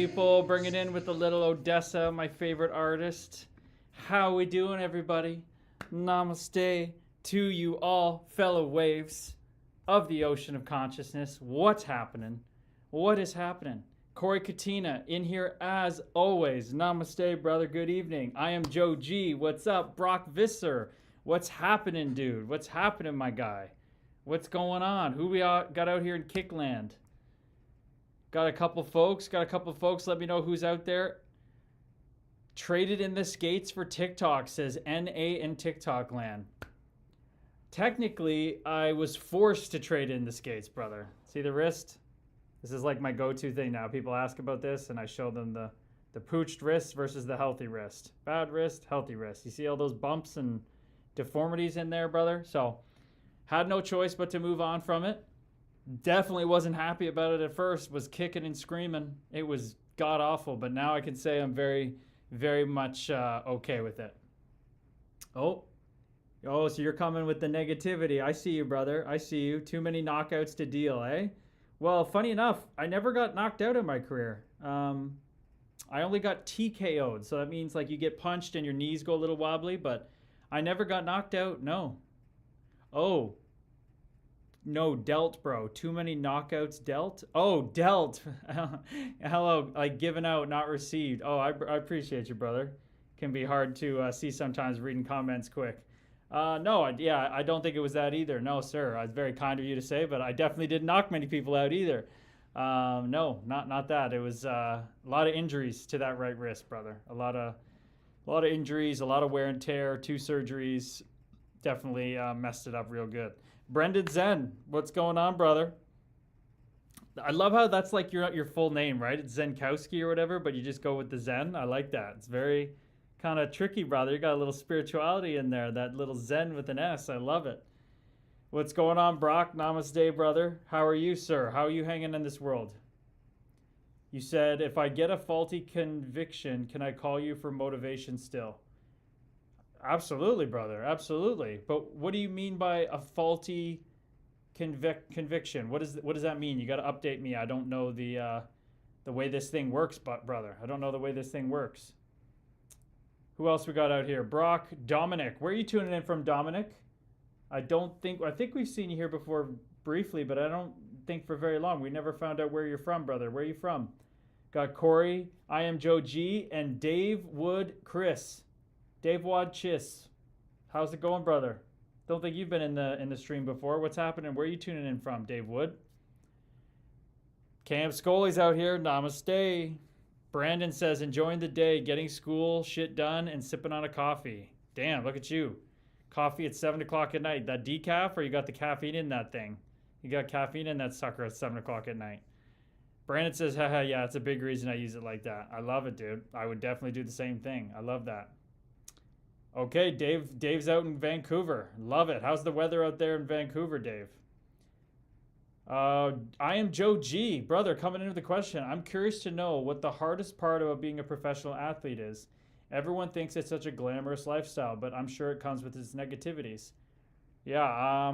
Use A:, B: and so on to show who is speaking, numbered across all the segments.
A: people. Bring it in with a little Odessa, my favorite artist. How we doing, everybody? Namaste to you all, fellow waves of the ocean of consciousness. What's happening? What is happening? Corey Katina in here as always. Namaste, brother. Good evening. I am Joe G. What's up? Brock Visser. What's happening, dude? What's happening, my guy? What's going on? Who we got out here in Kickland? Got a couple folks. Let me know who's out there. Traded in the skates for TikTok, says NA in TikTok land. Technically, I was forced to trade in the skates, brother. See the wrist? This is like my go-to thing now. People ask about this, and I show them the pooched wrist versus the healthy wrist. Bad wrist, healthy wrist. You see all those bumps and deformities in there, brother? So, had no choice but to move on from it. Definitely wasn't happy about it at first. Was kicking and screaming. It was god-awful, but now I can say I'm very, very much okay with it. Oh, so you're coming with the negativity. I see you, brother. I see you. Too many knockouts to deal, eh? Well, funny enough, I never got knocked out in my career. I only got TKO'd, so that means like you get punched and your knees go a little wobbly, but I never got knocked out, no. Oh, no, dealt, bro. Too many knockouts dealt? Oh, dealt. Hello, like given out, not received. Oh, I appreciate you, brother. Can be hard to see sometimes reading comments quick. No, I don't think it was that either. No, sir. It's very kind of you to say, but I definitely didn't knock many people out either. No, not that. It was a lot of injuries to that right wrist, brother. A lot of injuries, a lot of wear and tear, 2 surgeries. Definitely messed it up real good. Brendan Zen, what's going on, brother? I love how that's like your full name, right? It's Zenkowski or whatever, but you just go with the Zen. I like that. It's very kind of tricky, brother. You got a little spirituality in there, that little Zen with an S. I love it. What's going on, Brock? Namaste, brother. How are you, sir? How are you hanging in this world? You said, if I get a faulty conviction, can I call you for motivation still? Absolutely, brother. Absolutely. But what do you mean by a faulty conviction? What does that mean? You got to update me. I don't know the way this thing works, brother. I don't know the way this thing works. Who else we got out here? Brock, Dominic. Where are you tuning in from, Dominic? I think we've seen you here before briefly, but I don't think for very long. We never found out where you're from, brother. Where are you from? Got Corey, I am Joe G, and Dave Wood Chris. Dave Wad Chiss. How's it going, brother? Don't think you've been in the stream before. What's happening? Where are you tuning in from, Dave Wood? Cam Scully's out here. Namaste. Brandon says, enjoying the day, getting school shit done, and sipping on a coffee. Damn, look at you. Coffee at 7 o'clock at night. That decaf, or you got the caffeine in that thing? You got caffeine in that sucker at 7 o'clock at night. Brandon says, haha, yeah, it's a big reason I use it like that. I love it, dude. I would definitely do the same thing. I love that. Okay, Dave's out in Vancouver. Love it. How's the weather out there in Vancouver, Dave? I am Joe G. Brother, coming into the question. I'm curious to know what the hardest part about being a professional athlete is. Everyone thinks it's such a glamorous lifestyle, but I'm sure it comes with its negativities. Yeah,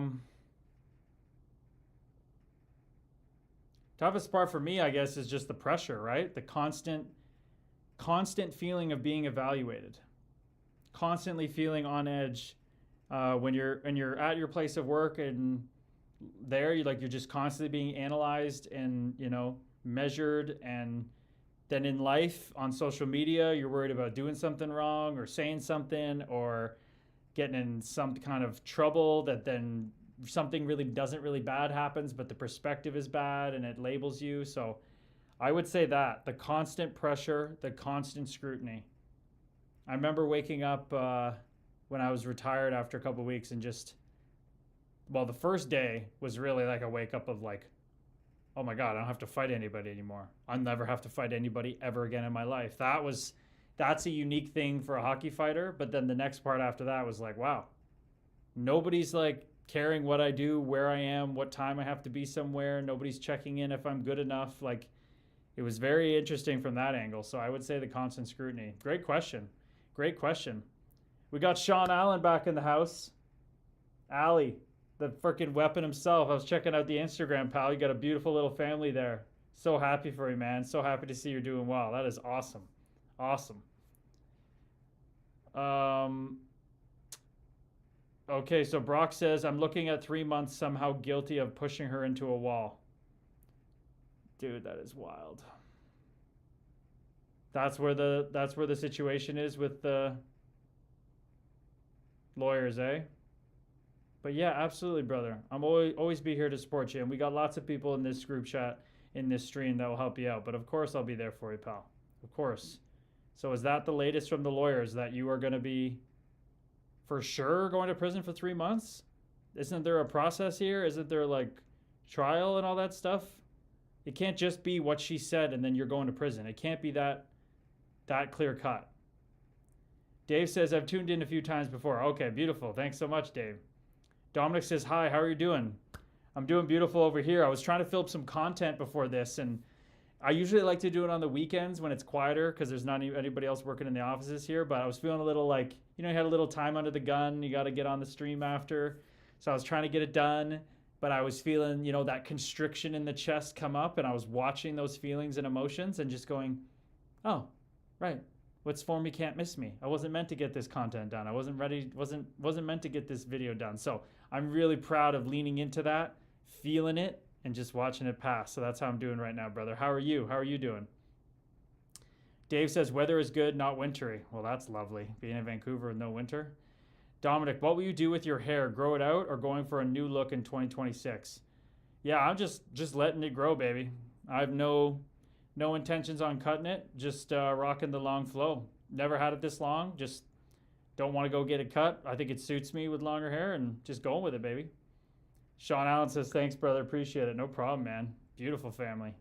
A: toughest part for me, I guess, is just the pressure, right? The constant feeling of being evaluated. Constantly feeling on edge when you're at your place of work, and there you're just constantly being analyzed and measured, and then in life on social media you're worried about doing something wrong or saying something or getting in some kind of trouble that then something doesn't really bad happens, but the perspective is bad and it labels you. So I would say that the constant pressure, the constant scrutiny. I remember waking up when I was retired after a couple of weeks and the first day was really like a wake up of like, oh my God, I don't have to fight anybody anymore. I'll never have to fight anybody ever again in my life. That's a unique thing for a hockey fighter. But then the next part after that was like, wow, nobody's like caring what I do, where I am, what time I have to be somewhere. Nobody's checking in if I'm good enough. Like, it was very interesting from that angle. So I would say the constant scrutiny. Great question. Great question. We got Sean Allen back in the house. Allie, the freaking weapon himself. I was checking out the Instagram, pal. You got a beautiful little family there. So happy for you, man. So happy to see you're doing well. That is awesome. Awesome. Okay, so Brock says, I'm looking at 3 months, somehow guilty of pushing her into a wall. Dude, that is wild. That's where the situation is with the lawyers, eh? But yeah, absolutely, brother. I'm always be here to support you. And we got lots of people in this group chat, in this stream that will help you out. But of course I'll be there for you, pal. Of course. So is that the latest from the lawyers, that you are going to be for sure going to prison for 3 months? Isn't there a process here? Isn't there like trial and all that stuff? It can't just be what she said and then you're going to prison. It can't be that clear cut. Dave says, I've tuned in a few times before. Okay, beautiful. Thanks so much, Dave. Dominic says, hi, how are you doing? I'm doing beautiful over here. I was trying to film some content before this, and I usually like to do it on the weekends when it's quieter because there's not anybody else working in the offices here, but I was feeling a little like, you had a little time under the gun. You got to get on the stream after. So I was trying to get it done, but I was feeling, that constriction in the chest come up, and I was watching those feelings and emotions and just going, oh, right. What's for me can't miss me. I wasn't meant to get this content done. I wasn't ready, wasn't meant to get this video done. So I'm really proud of leaning into that, feeling it, and just watching it pass. So that's how I'm doing right now, brother. How are you? How are you doing? Dave says, weather is good, not wintry. Well, that's lovely. Being in Vancouver with no winter. Dominic, what will you do with your hair? Grow it out or going for a new look in 2026? Yeah, I'm just letting it grow, baby. I have no intentions on cutting it. Just rocking the long flow. Never had it this long. Just don't want to go get it cut. I think it suits me with longer hair, and just going with it, baby. Sean Allen says, thanks, brother. Appreciate it. No problem, man. Beautiful family.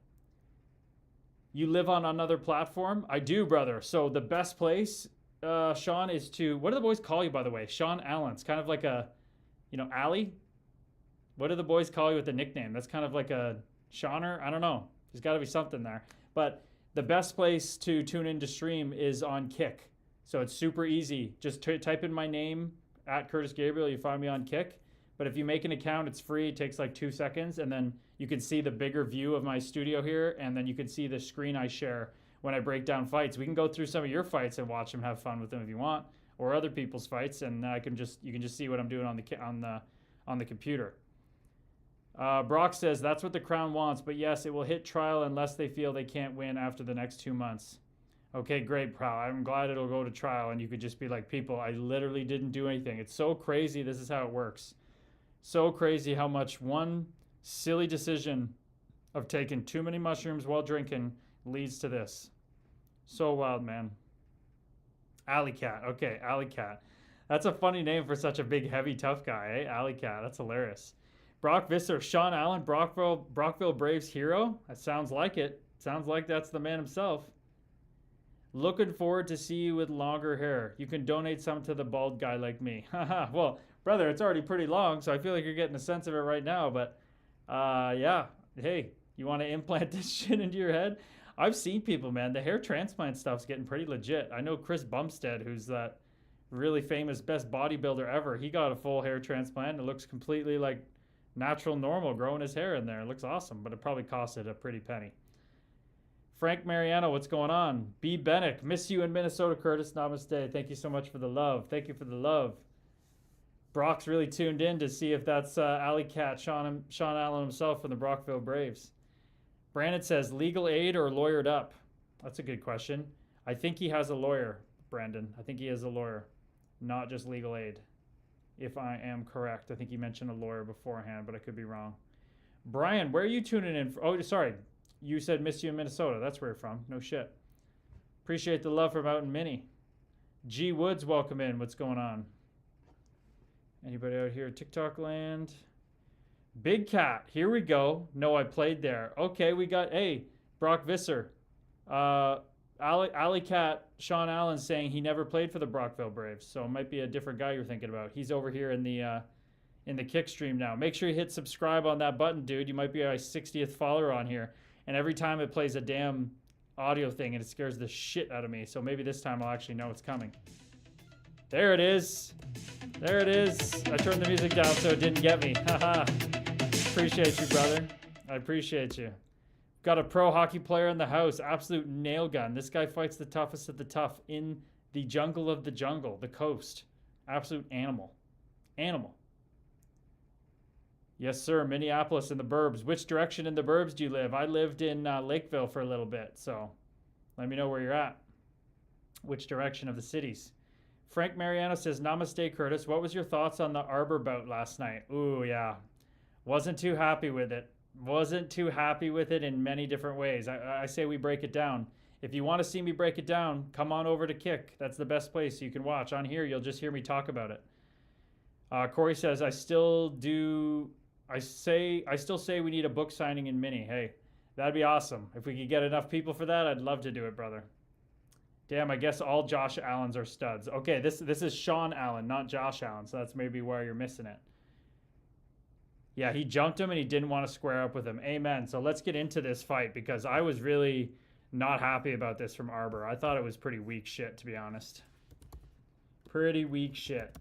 A: You live on another platform? I do, brother. So the best place, Sean, is to, what do the boys call you, by the way? Sean Allen. It's kind of like a, Allie? What do the boys call you with the nickname? That's kind of like a Seaner? I don't know. There's got to be something there. But the best place to tune in to stream is on Kick. So it's super easy. Just type in my name, @Curtis Gabriel. You find me on Kick. But if you make an account, it's free. It takes like 2 seconds. And then you can see the bigger view of my studio here. And then you can see the screen I share when I break down fights. We can go through some of your fights and watch them, have fun with them if you want, or other people's fights. And you can just see what I'm doing on the computer. Brock says, that's what the Crown wants. But yes, it will hit trial unless they feel they can't win after the next 2 months. Okay, great, pal. I'm glad it'll go to trial. And you could just be like, people, I literally didn't do anything. It's so crazy. This is how it works. So crazy how much one silly decision of taking too many mushrooms while drinking leads to this. So wild, man. Alley Cat. Okay, Alley Cat. That's a funny name for such a big, heavy, tough guy, eh? Alley Cat. That's hilarious. Brock Visser, Sean Allen, Brockville Braves hero. That sounds like it. Sounds like that's the man himself. Looking forward to see you with longer hair. You can donate some to the bald guy like me. Haha. Well, brother, it's already pretty long, so I feel like you're getting a sense of it right now. But yeah, hey, you want to implant this shit into your head? I've seen people, man. The hair transplant stuff's getting pretty legit. I know Chris Bumstead, who's that really famous best bodybuilder ever. He got a full hair transplant. It looks completely like natural, normal, growing his hair in there. It looks awesome, but it probably costed a pretty penny. Frank Mariano, what's going on? B. Bennick, miss you in Minnesota, Curtis. Namaste. Thank you so much for the love. Thank you for the love. Brock's really tuned in to see if that's Alley Cat, Sean Allen himself from the Brockville Braves. Brandon says, legal aid or lawyered up? That's a good question. I think he has a lawyer, Brandon. I think he has a lawyer, not just legal aid, if I am correct. I think he mentioned a lawyer beforehand, but I could be wrong. Brian, where are you tuning in? Oh, sorry. You said miss you in Minnesota. That's where you're from. No shit. Appreciate the love from out in Minnie. G. Woods, welcome in. What's going on? Anybody out here? TikTok land. Big Cat. Here we go. No, I played there. Okay, we got, hey, Brock Visser. Alley Cat, Sean Allen saying he never played for the Brockville Braves. So it might be a different guy you're thinking about. He's over here in the Kick stream now. Make sure you hit subscribe on that button, dude. You might be our 60th follower on here. And every time it plays a damn audio thing and it scares the shit out of me. So maybe this time I'll actually know it's coming. There it is. There it is. I turned the music down so it didn't get me. Haha. Appreciate you, brother. I appreciate you. Got a pro hockey player in the house. Absolute nail gun. This guy fights the toughest of the tough in the jungle of the jungle, the coast. Absolute animal. Animal. Yes, sir. Minneapolis in the burbs. Which direction in the burbs do you live? I lived in Lakeville for a little bit, so let me know where you're at. Which direction of the cities? Frank Mariano says, Namaste, Curtis. What was your thoughts on the Arbor bout last night? Ooh, yeah. Wasn't too happy with it. Wasn't too happy with it in many different ways. I say we break it down. If you want to see me break it down, come on over to Kick. That's the best place you can watch. On here, you'll just hear me talk about it. Corey says, I still say we need a book signing in Mini. Hey, that'd be awesome. If we could get enough people for that, I'd love to do it, brother. Damn, I guess all Josh Allens are studs. Okay, this is Sean Allen, not Josh Allen, so that's maybe why you're missing it. Yeah, he jumped him and he didn't want to square up with him. Amen. So let's get into this fight because I was really not happy about this from Arbor. I thought it was pretty weak shit, to be honest. Pretty weak shit.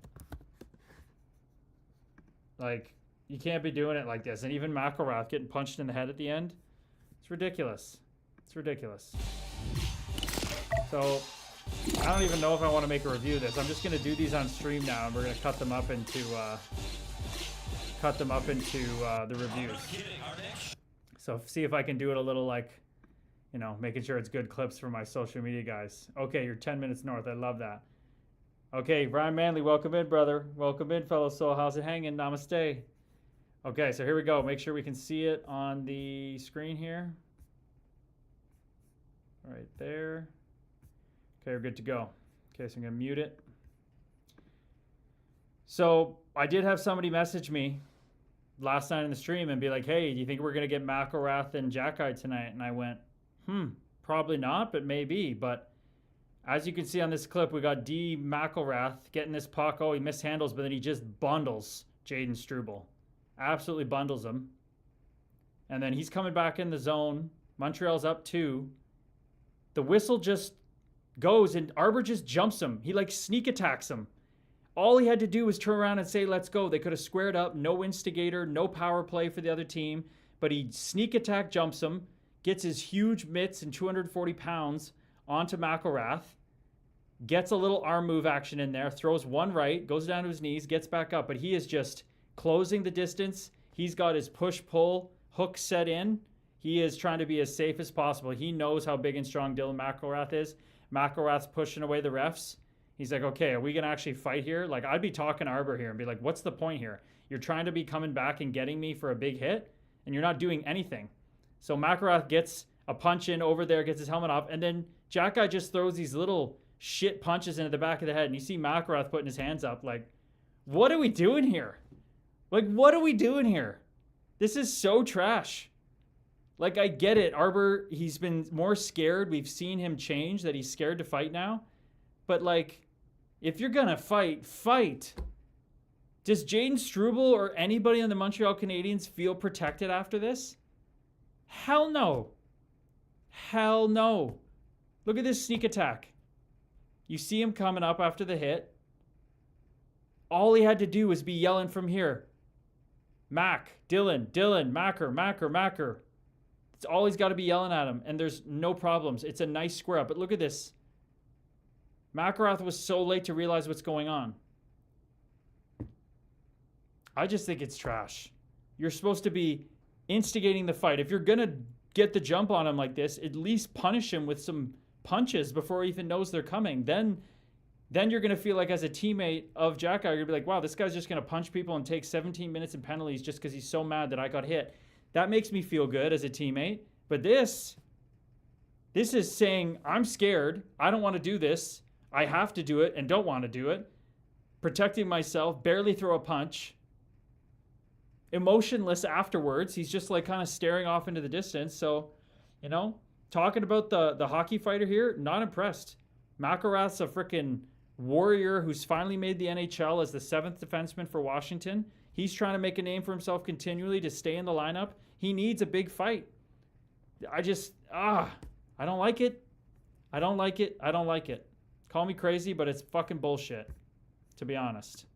A: Like, you can't be doing it like this. And even McElrath getting punched in the head at the end. It's ridiculous. It's ridiculous. So, I don't even know if I want to make a review of this. I'm just going to do these on stream now, and we're going to cut them up into the reviews. So see if I can do it a little like, you know, making sure it's good clips for my social media guys. Okay, you're 10 minutes north. I love that. Okay, Brian Manley, welcome in, brother. Welcome in, fellow soul. How's it hanging? Namaste. Okay, so here we go. Make sure we can see it on the screen here. Right there. Okay, we're good to go. Okay, so I'm going to mute it. So I did have somebody message me last night in the stream and be like, hey, do you think we're going to get McElrath and Jackeye tonight? And I went, probably not, but maybe. But as you can see on this clip, we got D. McElrath getting this puck. Oh, he mishandles, but then he just bundles Jayden Struble. Absolutely bundles him. And then he's coming back in the zone. Montreal's up 2. The whistle just goes and Arbor just jumps him. He like sneak attacks him. All he had to do was turn around and say, let's go. They could have squared up. No instigator, no power play for the other team. But he sneak attack jumps him, gets his huge mitts and 240 pounds onto McElrath, gets a little arm move action in there, throws one right, goes down to his knees, gets back up. But he is just closing the distance. He's got his push-pull hook set in. He is trying to be as safe as possible. He knows how big and strong Dylan McElrath is. McElrath's pushing away the refs. He's like, okay, are we going to actually fight here? Like, I'd be talking to Arbor here and be like, what's the point here? You're trying to be coming back and getting me for a big hit, and you're not doing anything. So McElrath gets a punch in over there, gets his helmet off, and then Jackeye just throws these little shit punches into the back of the head, and you see McElrath putting his hands up like, what are we doing here? Like, what are we doing here? This is so trash. Like, I get it. Arbor, he's been more scared. We've seen him change, that he's scared to fight now. But, like, if you're going to fight, fight. Does Jayden Struble or anybody on the Montreal Canadiens feel protected after this? Hell no. Hell no. Look at this sneak attack. You see him coming up after the hit. All he had to do was be yelling from here. Mac, Dylan, Macker. It's all he's got to be yelling at him, and there's no problems. It's a nice square up, but look at this. McElrath was so late to realize what's going on. I just think it's trash. You're supposed to be instigating the fight. If you're going to get the jump on him like this, at least punish him with some punches before he even knows they're coming. Then you're going to feel like as a teammate of Jackeye, you're going to be like, wow, this guy's just going to punch people and take 17 minutes in penalties just because he's so mad that I got hit. That makes me feel good as a teammate. But this is saying, I'm scared. I don't want to do this. I have to do it and don't want to do it. Protecting myself, barely throw a punch. Emotionless afterwards. He's just like kind of staring off into the distance. So, you know, talking about the hockey fighter here, not impressed. McElrath's a freaking warrior who's finally made the NHL as the 7th defenseman for Washington. He's trying to make a name for himself continually to stay in the lineup. He needs a big fight. I don't like it. I don't like it. Call me crazy, but it's fucking bullshit, to be honest.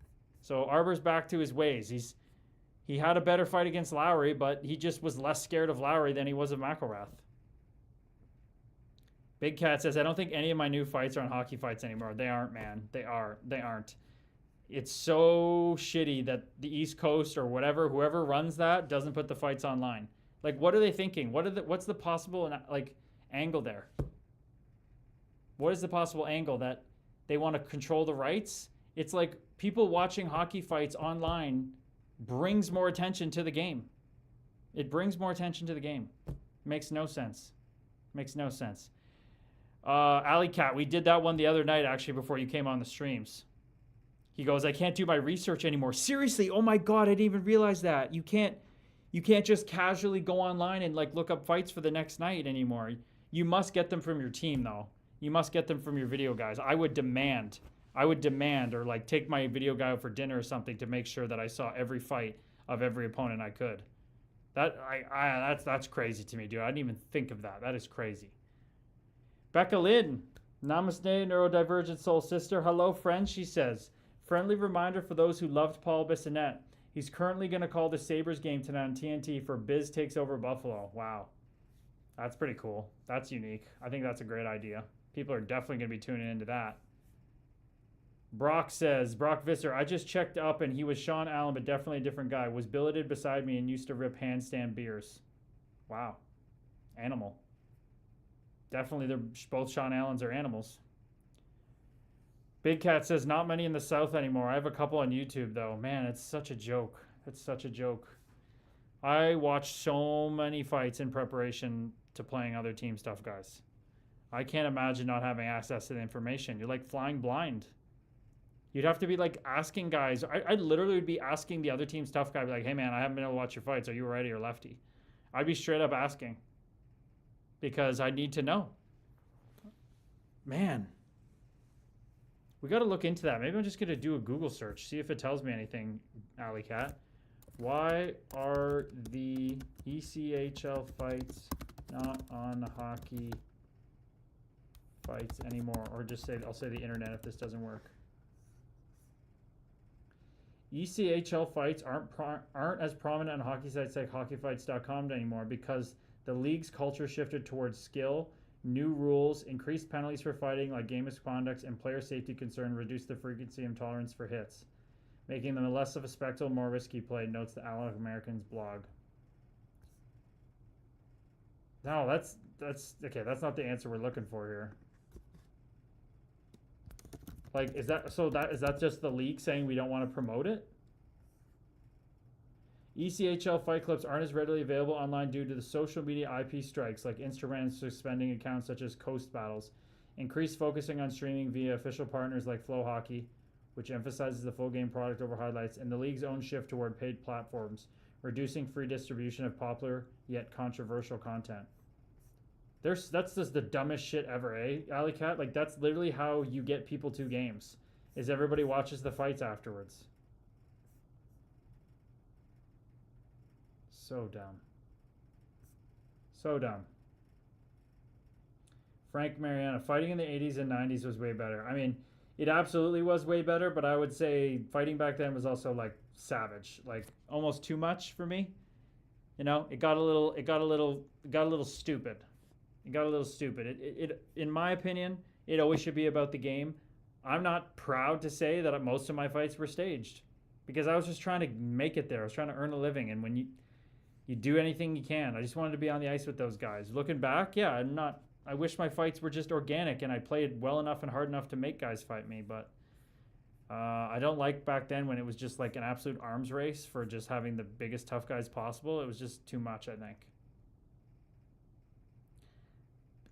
A: So Arbor's back to his ways. He had a better fight against Lowry, but he just was less scared of Lowry than he was of McElrath. Big Cat says, I don't think any of my new fights are on Hockey Fights anymore. They aren't, man. They aren't. It's so shitty that the East Coast or whatever, whoever runs that, doesn't put the fights online. Like, what are they thinking? What's the possible angle there? What is the possible angle that they want to control the rights? It's like people watching hockey fights online brings more attention to the game. It brings more attention to the game. Makes no sense. Makes no sense. Alley Cat, we did that one the other night actually before you came on the streams. He goes, I can't do my research anymore. Seriously, oh my God, I didn't even realize that. You can't just casually go online and like look up fights for the next night anymore. You must get them from your team though. You must get them from your video guys. I would demand or like take my video guy out for dinner or something to make sure that I saw every fight of every opponent I could. That's crazy to me, dude. I didn't even think of that. That is crazy. Becca Lynn, namaste, neurodivergent soul sister. Hello, friend, she says. Friendly reminder for those who loved Paul Bissonnette. He's currently going to call the Sabres game tonight on TNT for Biz Takes Over Buffalo. Wow. That's pretty cool. That's unique. I think that's a great idea. People are definitely going to be tuning into that. Brock says, Brock Visser, I just checked up and he was Sean Allen, but definitely a different guy. Was billeted beside me and used to rip handstand beers. Wow. Animal. Definitely, they're both Sean Allens are animals. Big Cat says, not many in the South anymore. I have a couple on YouTube, though. Man, it's such a joke. It's such a joke. I watched so many fights in preparation to playing other team stuff, guys. I can't imagine not having access to the information. You're like flying blind. You'd have to be like asking guys. I literally would be asking the other team's tough guy, be like, hey man, I haven't been able to watch your fights. Are you a righty or lefty? I'd be straight up asking because I need to know. Man, we got to look into that. Maybe I'm just going to do a Google search, see if it tells me anything, Alley Cat. Why are the ECHL fights not on Hockey Fights anymore? Or just say, I'll say the internet if this doesn't work. ECHL fights aren't as prominent on hockey sites like hockeyfights.com anymore because the league's culture shifted towards skill, new rules, increased penalties for fighting like game misconduct, and player safety concern reduced the frequency and tolerance for hits, making them less of a spectacle, more risky play, notes the Allied Americans blog. No, that's okay. That's not the answer we're looking for here. Like, is that just the league saying we don't want to promote it? ECHL fight clips aren't as readily available online due to the social media IP strikes, like Instagram suspending accounts such as Coast Battles, increased focusing on streaming via official partners like Flow Hockey, which emphasizes the full game product over highlights, and the league's own shift toward paid platforms, reducing free distribution of popular yet controversial content. That's just the dumbest shit ever, eh, Alley Cat? Like, that's literally how you get people to games, is everybody watches the fights afterwards. So dumb. So dumb. Frank Mariana, fighting in the 80s and 90s was way better. I mean, it absolutely was way better, but I would say fighting back then was also like savage, like almost too much for me. You know, it got a little stupid. It got a little stupid. It in my opinion, it always should be about the game. I'm not proud to say that most of my fights were staged because I was just trying to make it there. I was trying to earn a living, and when you do anything you can. I just wanted to be on the ice with those guys. Looking back, yeah, I wish my fights were just organic and I played well enough and hard enough to make guys fight me, but I don't like back then when it was just like an absolute arms race for just having the biggest tough guys possible. It was just too much, I think.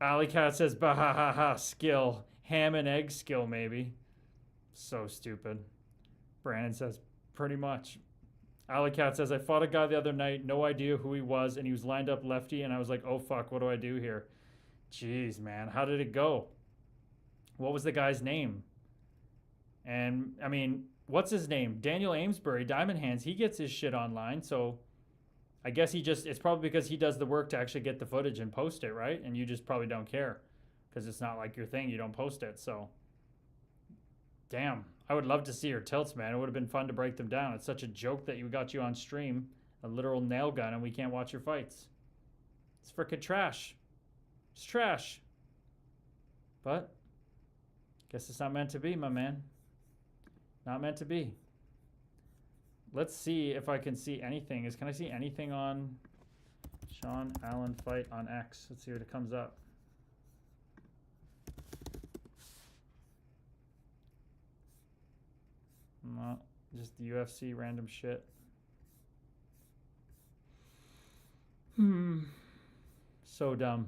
A: Alley Cat says, bah ha ha ha, skill. Ham and egg skill, maybe. So stupid. Brandon says, pretty much. Alley Cat says, I fought a guy the other night, no idea who he was, and he was lined up lefty, and I was like, oh fuck, what do I do here? Jeez, man, how did it go? What was the guy's name? And, I mean, what's his name? Daniel Amesbury, Diamond Hands, he gets his shit online, so I guess it's probably because he does the work to actually get the footage and post it, right? And you just probably don't care because it's not like your thing, you don't post it, so Damn. I would love to see your tilts, man. It would have been fun to break them down. It's such a joke that you got you on stream, a literal nail gun, and we can't watch your fights. It's frickin' trash. It's trash. But, guess it's not meant to be, my man. Not meant to be. Let's see if I can see anything. Can I see anything on Sean Allen fight on X? Let's see what it comes up. No, just the UFC random shit. So dumb.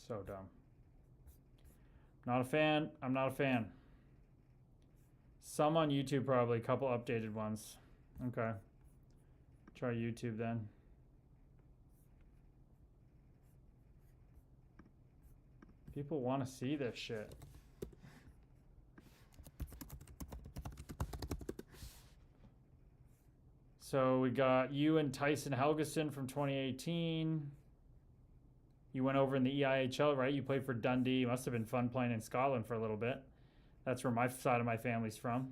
A: So dumb. Not a fan. I'm not a fan. Some on YouTube probably. A couple updated ones. Okay. Try YouTube then. People want to see this shit. So we got you and Tyson Helgeson from 2018. You went over in the EIHL, right? You played for Dundee. Must have been fun playing in Scotland for a little bit. That's where my side of my family's from.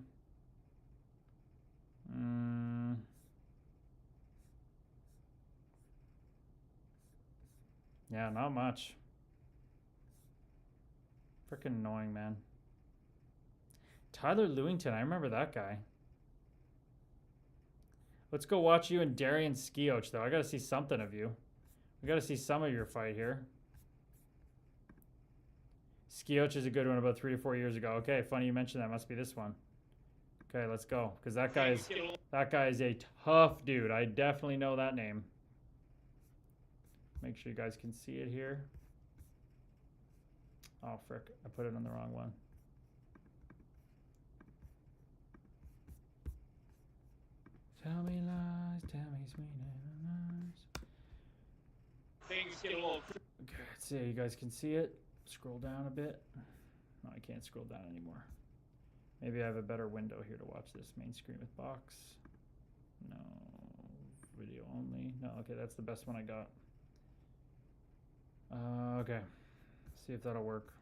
A: Yeah, not much. Freaking annoying, man. Tyler Lewington, I remember that guy. Let's go watch you and Darian Skioch, though. I got to see something of you. We got to see some of your fight here. Skioch is a good one about 3 to 4 years ago. Okay, funny you mentioned that. Must be this one. Okay, let's go. Because that guy is a tough dude. I definitely know that name. Make sure you guys can see it here. Oh, frick. I put it on the wrong one. Tell me lies, tell me sweet lies.
B: Things get a little...
A: Okay, let's see. You guys can see it. Scroll down a bit. No, I can't scroll down anymore. Maybe I have a better window here to watch this. Main screen with box. No. Video only. No, okay, that's the best one I got. Okay. See if that'll work.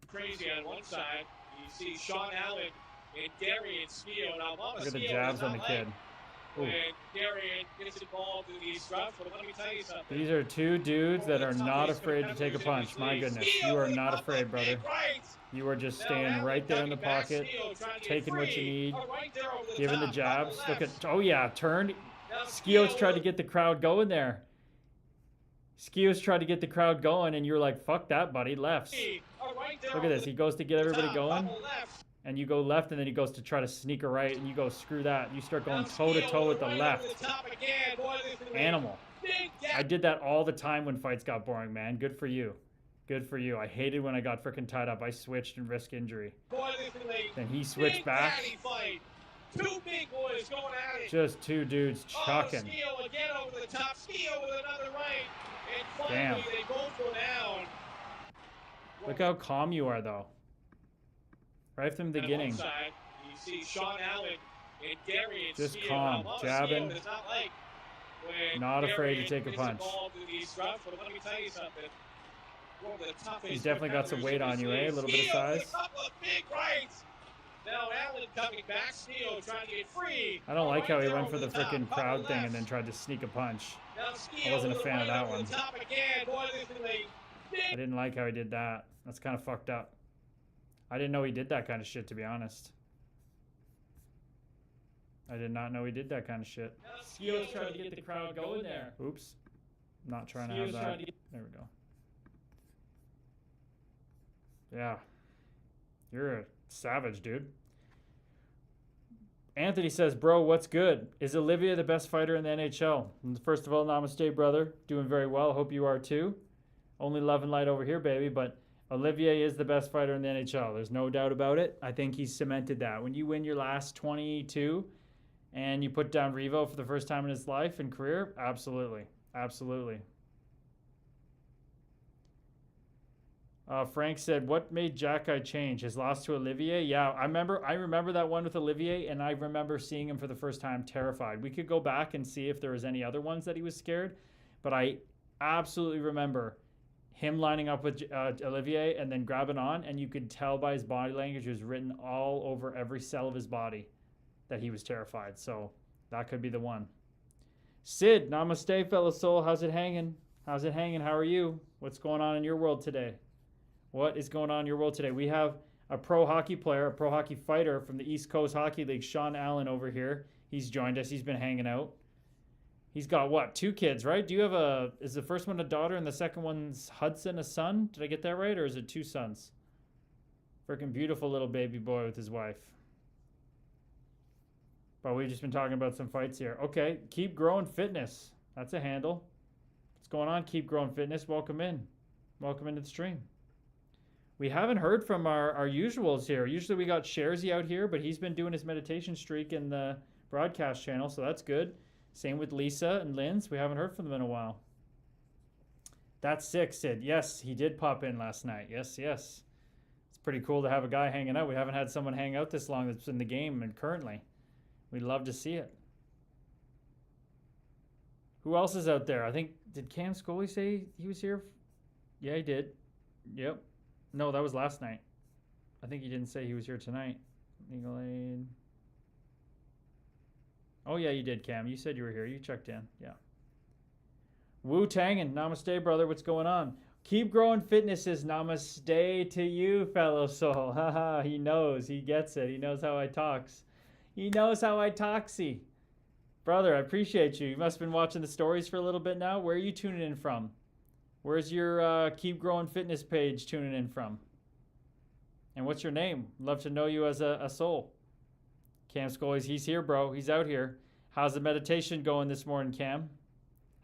B: Crazy on one side. You see Sean Allen and Darian Skio. Now, Mama
A: Look at the
B: Skio
A: jabs on the
B: like
A: kid.
B: when Darian gets involved in these scrums, but let me tell you something.
A: These are two dudes that are not afraid to take a punch. My goodness. You are not afraid, brother. You are just staying right there in the pocket, taking what you need, giving the jabs. Look at, oh yeah, turned. Skioch tried to get the crowd going there. Skioch tried to get the crowd going, and you're like, fuck that, buddy. Lefts. Look at this. He goes to get everybody going, and you go left, and then he goes to try to sneak a right, and you go, screw that. You start going toe-to-toe with the left. Animal. I did that all the time when fights got boring, man. Good for you. Good for you. I hated when I got freaking tied up. I switched and risked injury. Then he switched back.
B: Two big boys going at it.
A: Just two dudes chucking.
B: Skio again over the top. Skio with another right. And
A: Damn.
B: finally they both go down.
A: Look how calm you are, though. Right from the beginning.
B: On one side, you see Sean Allen and Darian
A: Just
B: Skio.
A: calm,
B: Now, Mama
A: jabbing.
B: Skio does not like when
A: Not afraid to
B: Darian
A: take a
B: gets
A: punch.
B: involved in these scrums, but let me tell you something. One of the toughest
A: He's definitely got some weight on you, eh? A little bit of
B: Skio
A: size.
B: with a couple of big rights. Now Allen coming back, Skio trying to get free.
A: I don't like how he
B: Right
A: went for
B: there
A: the
B: over top,
A: freaking
B: couple
A: crowd thing and
B: lefts.
A: then tried to sneak a punch.
B: Now Skio
A: I wasn't a
B: with
A: fan of
B: right
A: that
B: over
A: one.
B: the top again. Boy, this is a
A: I didn't like how he did that. That's kind of fucked up. I didn't know he did that kind of shit, to be honest. I did not know he did that kind of shit. Skio's trying to get the crowd going there. Oops. Not trying to have that. There we go. Yeah. You're a savage, dude. Anthony says, bro, what's good? Is Olivier the best fighter in the NHL? And first of all, namaste, brother. Doing very well. Hope you are too. Only love and light over here, baby. But Olivier is the best fighter in the NHL. There's no doubt about it. I think he's cemented that. When you win your last 22 and you put down Revo for the first time in his life and career, absolutely. Absolutely. Frank said, what made Jackai change? His loss to Olivier? Yeah, I remember that one with Olivier, and I remember seeing him for the first time terrified. We could go back and see if there was any other ones that he was scared, but I absolutely remember him lining up with Olivier and then grabbing on, and you could tell by his body language, it was written all over every cell of his body that he was terrified. So that could be the one. Sid, namaste, fellow soul. How's it hanging? How's it hanging? How are you? What's going on in your world today? What is going on in your world today? We have a pro hockey player, a pro hockey fighter from the East Coast Hockey League, Sean Allen over here. He's joined us. He's been hanging out. He's got what? 2 kids, right? Do you have is the first one a daughter and the second one's Hudson a son? Did I get that right? Or is it 2 sons? Freaking beautiful little baby boy with his wife. But we've just been talking about some fights here. Okay, Keep Growing Fitness. That's a handle. What's going on, Keep Growing Fitness? Welcome in. Welcome into the stream. We haven't heard from our usuals here. Usually we got Sharzy out here, but he's been doing his meditation streak in the broadcast channel, so that's good. Same with Lisa and Linz. We haven't heard from them in a while. That's 6, Sid. Yes, he did pop in last night. Yes, yes. It's pretty cool to have a guy hanging out. We haven't had someone hang out this long that's in the game and currently. We'd love to see it. Who else is out there? I think, did Cam Scully say he was here? Yeah, he did. Yep. No, that was last night. I think he didn't say he was here tonight. Legal Aid. Oh, yeah, you did, Cam. You said you were here. You checked in. Yeah. Wu-Tang and namaste, brother. What's going on? Keep Growing Fitness is namaste to you, fellow soul. Haha, he knows. He gets it. He knows how I talks. He knows how I talksy. Brother, I appreciate you. You must have been watching the stories for a little bit now. Where are you tuning in from? Where's your Keep Growing Fitness page tuning in from? And what's your name? Love to know you as a soul. Cam Scully's, he's here, bro. He's out here. How's the meditation going this morning, Cam?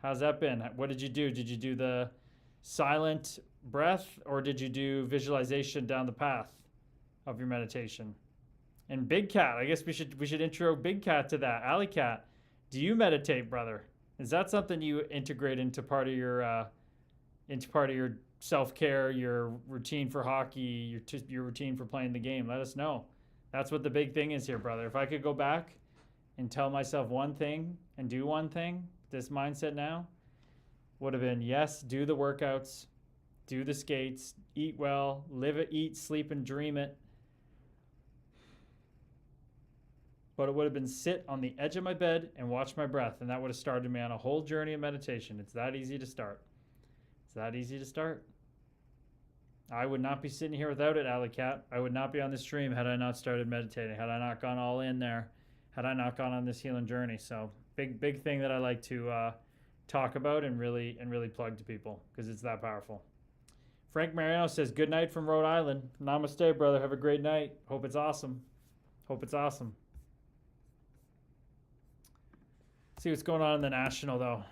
A: How's that been? What did you do? Did you do the silent breath or did you do visualization down the path of your meditation? And Big Cat, I guess we should intro Big Cat to that. Alley Cat, do you meditate, brother? Is that something you integrate into part of your self-care, your routine for hockey, your routine for playing the game? Let us know. That's what the big thing is here, brother. If I could go back and tell myself one thing and do one thing, this mindset now would have been, yes, do the workouts, do the skates, eat well, live it, eat, sleep, and dream it. But it would have been sit on the edge of my bed and watch my breath, and that would have started me on a whole journey of meditation. It's that easy to start. It's that easy to start. I would not be sitting here without it, Alley Cat. I would not be on this stream had I not started meditating, had I not gone all in there, had I not gone on this healing journey. So big thing that I like to talk about and really plug to people because it's that powerful. Frank Mariano says, good night from Rhode Island. Namaste, brother. Have a great night. Hope it's awesome. Hope it's awesome. See what's going on in the National, though.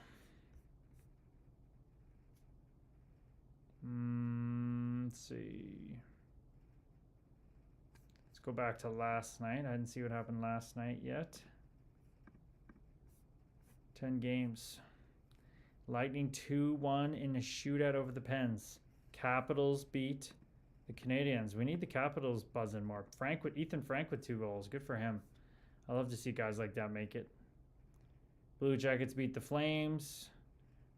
A: Let's see. Let's go back to last night. I didn't see what happened last night yet. 10 games. Lightning 2-1 in a shootout over the Pens. Capitals beat the Canadiens. We need the Capitals buzzing more. Ethan Frank with 2 goals. Good for him. I love to see guys like that make it. Blue Jackets beat the Flames.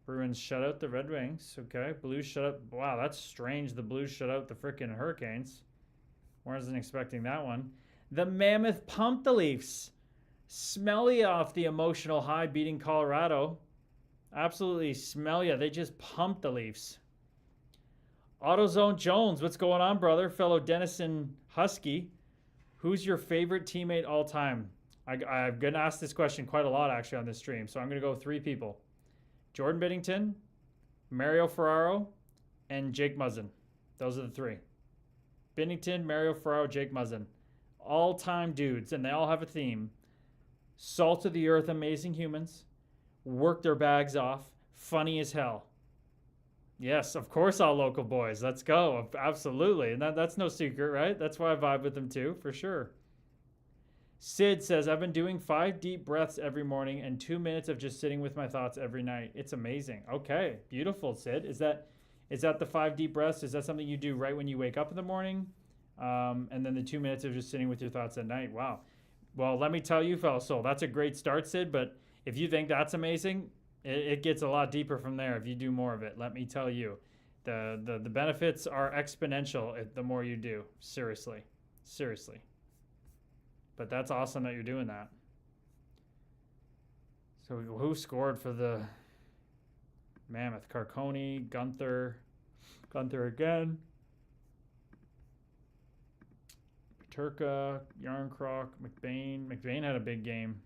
A: Bruins shut out the Red Wings. Okay. Blues shut out. Wow, that's strange. The Blues shut out the frickin' Hurricanes. Wasn't expecting that one. The Mammoth pumped the Leafs. Smell ya off the emotional high beating Colorado. Absolutely smell ya. They just pumped the Leafs. AutoZone Jones, what's going on, brother? Fellow Denison Husky. Who's your favorite teammate all time? I'm going to ask this question quite a lot, actually, on this stream. So I'm going to go 3 people. Jordan Binnington, Mario Ferraro, and Jake Muzzin. Those are the 3. Binnington, Mario Ferraro, Jake Muzzin. All-time dudes, and they all have a theme. Salt of the earth, amazing humans. Work their bags off. Funny as hell. Yes, of course, all local boys. Let's go. Absolutely. And that's no secret, right? That's why I vibe with them, too, for sure. Sid says, I've been doing 5 deep breaths every morning and 2 minutes of just sitting with my thoughts every night. It's amazing. Okay, beautiful, Sid. Is that the 5 deep breaths? Is that something you do right when you wake up in the morning? And then the 2 minutes of just sitting with your thoughts at night. Wow. Well, let me tell you, fellow soul, that's a great start, Sid. But if you think that's amazing, it gets a lot deeper from there if you do more of it. Let me tell you. The benefits are exponential the more you do. Seriously. But that's awesome that you're doing that. So who scored for the Mammoth? Carconi, Gunther again. Turka, Yarncroc, McBain. McBain had a big game.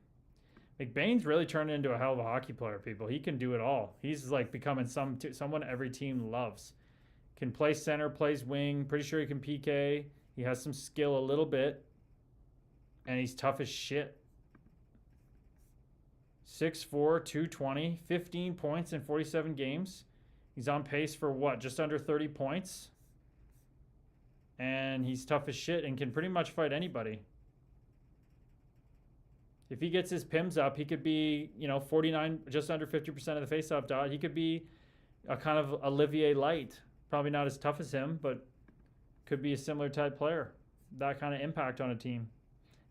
A: McBain's really turned into a hell of a hockey player, people. He can do it all. He's like becoming someone every team loves. Can play center, plays wing. Pretty sure he can PK. He has some skill a little bit. And he's tough as shit. 6'4", 220, 15 points in 47 games. He's on pace for what? Just under 30 points. And he's tough as shit and can pretty much fight anybody. If he gets his PIMs up, he could be, 49, just under 50% of the faceoff dot. He could be a kind of Olivier Light. Probably not as tough as him, but could be a similar type player. That kind of impact on a team.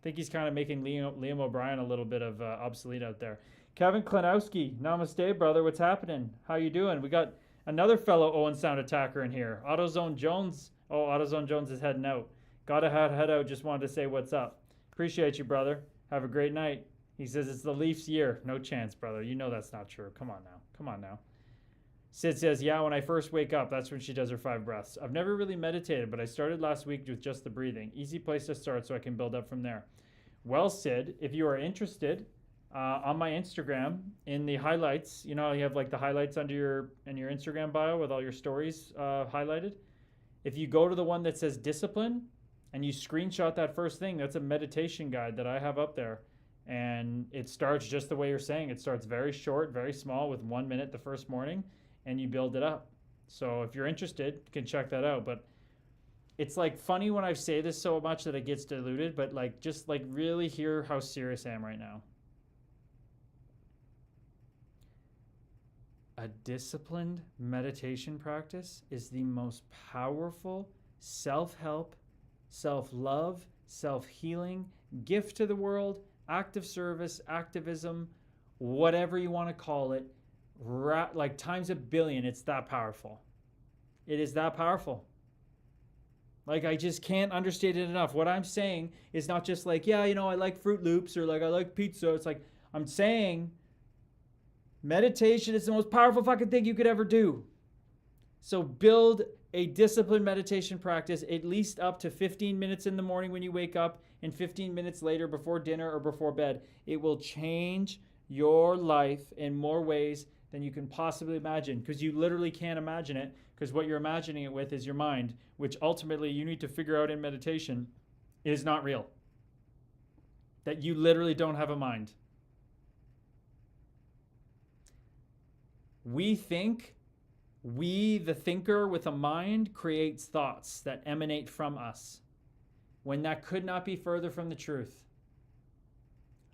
A: I think he's kind of making Liam O'Brien a little bit of obsolete out there. Kevin Klenowski, namaste, brother. What's happening? How you doing? We got another fellow Owen Sound attacker in here. AutoZone Jones. Oh, AutoZone Jones is heading out. Gotta head out. Just wanted to say what's up. Appreciate you, brother. Have a great night. He says it's the Leafs year. No chance, brother. You know that's not true. Come on now. Sid says, yeah, when I first wake up, that's when she does her 5 breaths. I've never really meditated, but I started last week with just the breathing. Easy place to start so I can build up from there. Well, Sid, if you are interested, on my Instagram, in the highlights, you have like the highlights under your Instagram bio with all your stories highlighted. If you go to the one that says discipline and you screenshot that first thing, that's a meditation guide that I have up there. And it starts just the way you're saying. It starts very short, very small with 1 minute the first morning, and you build it up. So if you're interested, you can check that out. But it's like funny when I say this so much that it gets diluted, but like just like really hear how serious I am right now. A disciplined meditation practice is the most powerful self-help, self-love, self-healing gift to the world, act of service, activism, whatever you want to call it, like times a billion. It's that powerful. It is that powerful. Like, I just can't understate it enough. What I'm saying is not just like, yeah, I like Fruit Loops or like I like pizza. It's like, I'm saying meditation is the most powerful fucking thing you could ever do. So build a disciplined meditation practice, at least up to 15 minutes in the morning when you wake up and 15 minutes later before dinner or before bed. It will change your life in more ways than you can possibly imagine, because you literally can't imagine it, because what you're imagining it with is your mind, which ultimately you need to figure out in meditation is not real. That you literally don't have a mind. We think, the thinker with a mind, creates thoughts that emanate from us, when that could not be further from the truth.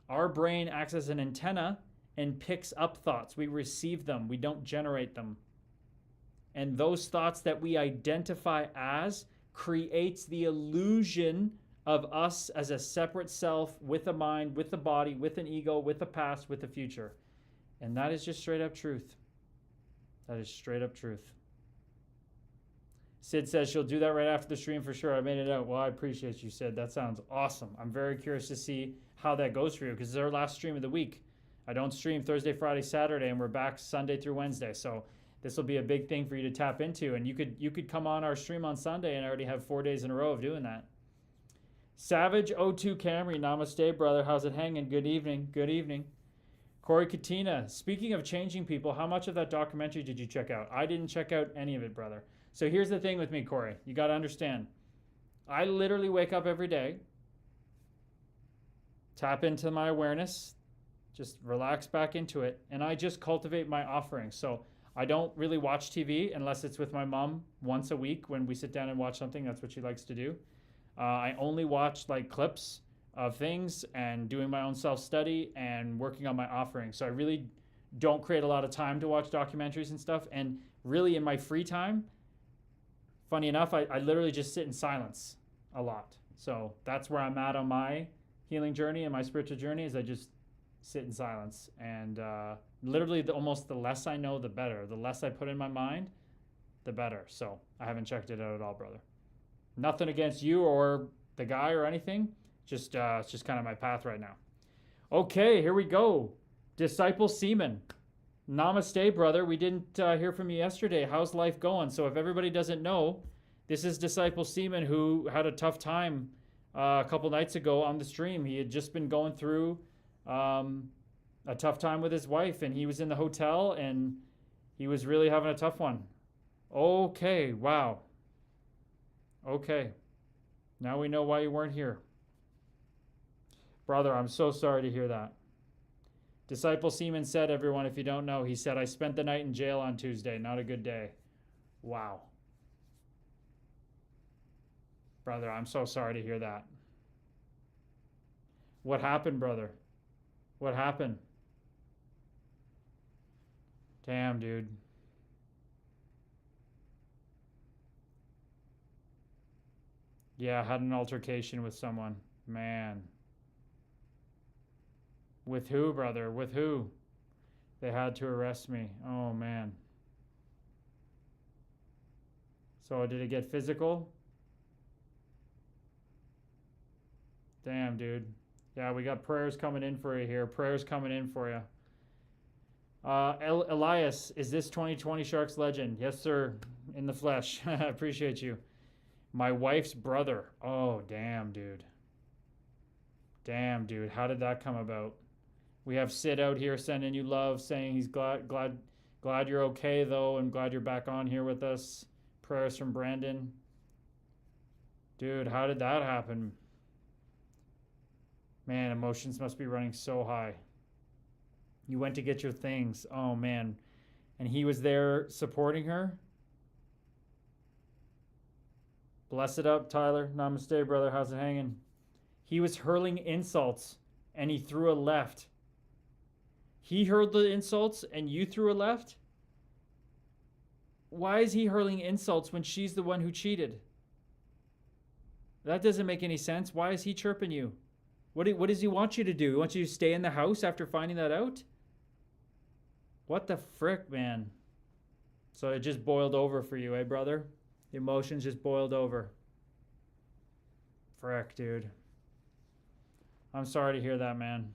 A: Our brain acts as an antenna and picks up thoughts. We receive them. We don't generate them. And those thoughts that we identify as creates the illusion of us as a separate self with a mind, with a body, with an ego, with a past, with a future. And that is just straight up truth. That is straight up truth. Sid says she'll do that right after the stream for sure. I made it out. Well, I appreciate you, Sid. That sounds awesome. I'm very curious to see how that goes for you, because it's our last stream of the week. I don't stream Thursday, Friday, Saturday, and we're back Sunday through Wednesday. So this will be a big thing for you to tap into. And you could come on our stream on Sunday and already have 4 days in a row of doing that. Savage 02 Camry, namaste, brother. How's it hanging? Good evening. Good evening. Corey Katina, speaking of changing people, how much of that documentary did you check out? I didn't check out any of it, brother. So here's the thing with me, Corey. You got to understand. I literally wake up every day, tap into my awareness, just relax back into it, and I just cultivate my offerings. So I don't really watch TV unless it's with my mom once a week when we sit down and watch something. That's what she likes to do. I only watch like clips of things and doing my own self-study and working on my offerings. So I really don't create a lot of time to watch documentaries and stuff. And really in my free time, funny enough, I literally just sit in silence a lot. So that's where I'm at on my healing journey and my spiritual journey, is I just sit in silence. And literally almost the less I know, the better. The less I put in my mind, the better. So I haven't checked it out at all, brother. Nothing against you or the guy or anything. Just it's just kind of my path right now. Okay, here we go. Disciple Seaman. Namaste, brother. We didn't hear from you yesterday. How's life going? So if everybody doesn't know, this is Disciple Seaman who had a tough time a couple nights ago on the stream. He had just been going through a tough time with his wife, and he was in the hotel, and he was really having a tough one. Okay, wow. Okay. Now we know why you weren't here. Brother, I'm so sorry to hear that. Disciple Seaman said, everyone, if you don't know, he said, I spent the night in jail on Tuesday. Not a good day. Wow. Brother, I'm so sorry to hear that. What happened, brother? What happened? Damn, dude. Yeah, I had an altercation with someone. Man. With who, brother? With who? They had to arrest me. Oh, man. So did it get physical? Damn, dude. Yeah, we got prayers coming in for you here. Prayers coming in for you. Elias, is this 2020 Sharks legend? Yes, sir. In the flesh. I appreciate you. My wife's brother. Oh, damn, dude. Damn, dude. How did that come about? We have Sid out here sending you love, saying he's glad you're okay, though, and glad you're back on here with us. Prayers from Brandon. Dude, how did that happen? Man, emotions must be running so high. You went to get your things. Oh, man. And he was there supporting her? Bless it up, Tyler. Namaste, brother. How's it hanging? He was hurling insults, and he threw a left. He hurled the insults, and you threw a left? Why is he hurling insults when she's the one who cheated? That doesn't make any sense. Why is he chirping you? What does he want you to do? He wants you to stay in the house after finding that out? What the frick, man? So it just boiled over for you, eh, brother? The emotions just boiled over. Frick, dude. I'm sorry to hear that, man.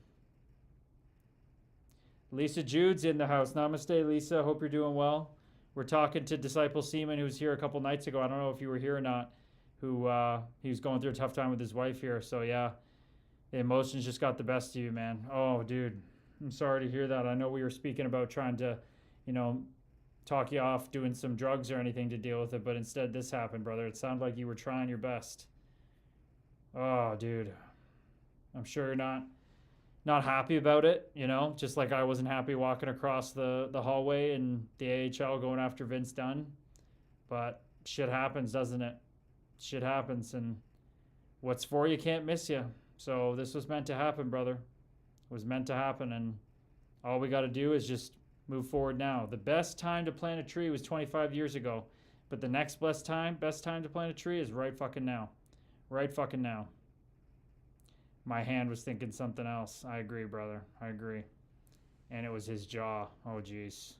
A: Lisa Jude's in the house. Namaste, Lisa. Hope you're doing well. We're talking to Disciple Seaman, who was here a couple nights ago. I don't know if you were here or not. He was going through a tough time with his wife here. So, yeah. The emotions just got the best of you, man. Oh, dude. I'm sorry to hear that. I know we were speaking about trying to, talk you off doing some drugs or anything to deal with it, but instead this happened, brother. It sounded like you were trying your best. Oh, dude. I'm sure you're not happy about it, just like I wasn't happy walking across the hallway in the AHL going after Vince Dunn. But shit happens, doesn't it? Shit happens, and what's for you can't miss you. So this was meant to happen, brother. It was meant to happen, and all we got to do is just move forward now. The best time to plant a tree was 25 years ago, but the next best time to plant a tree is right fucking now. Right fucking now. My hand was thinking something else. I agree, brother. I agree. And it was his jaw. Oh, jeez.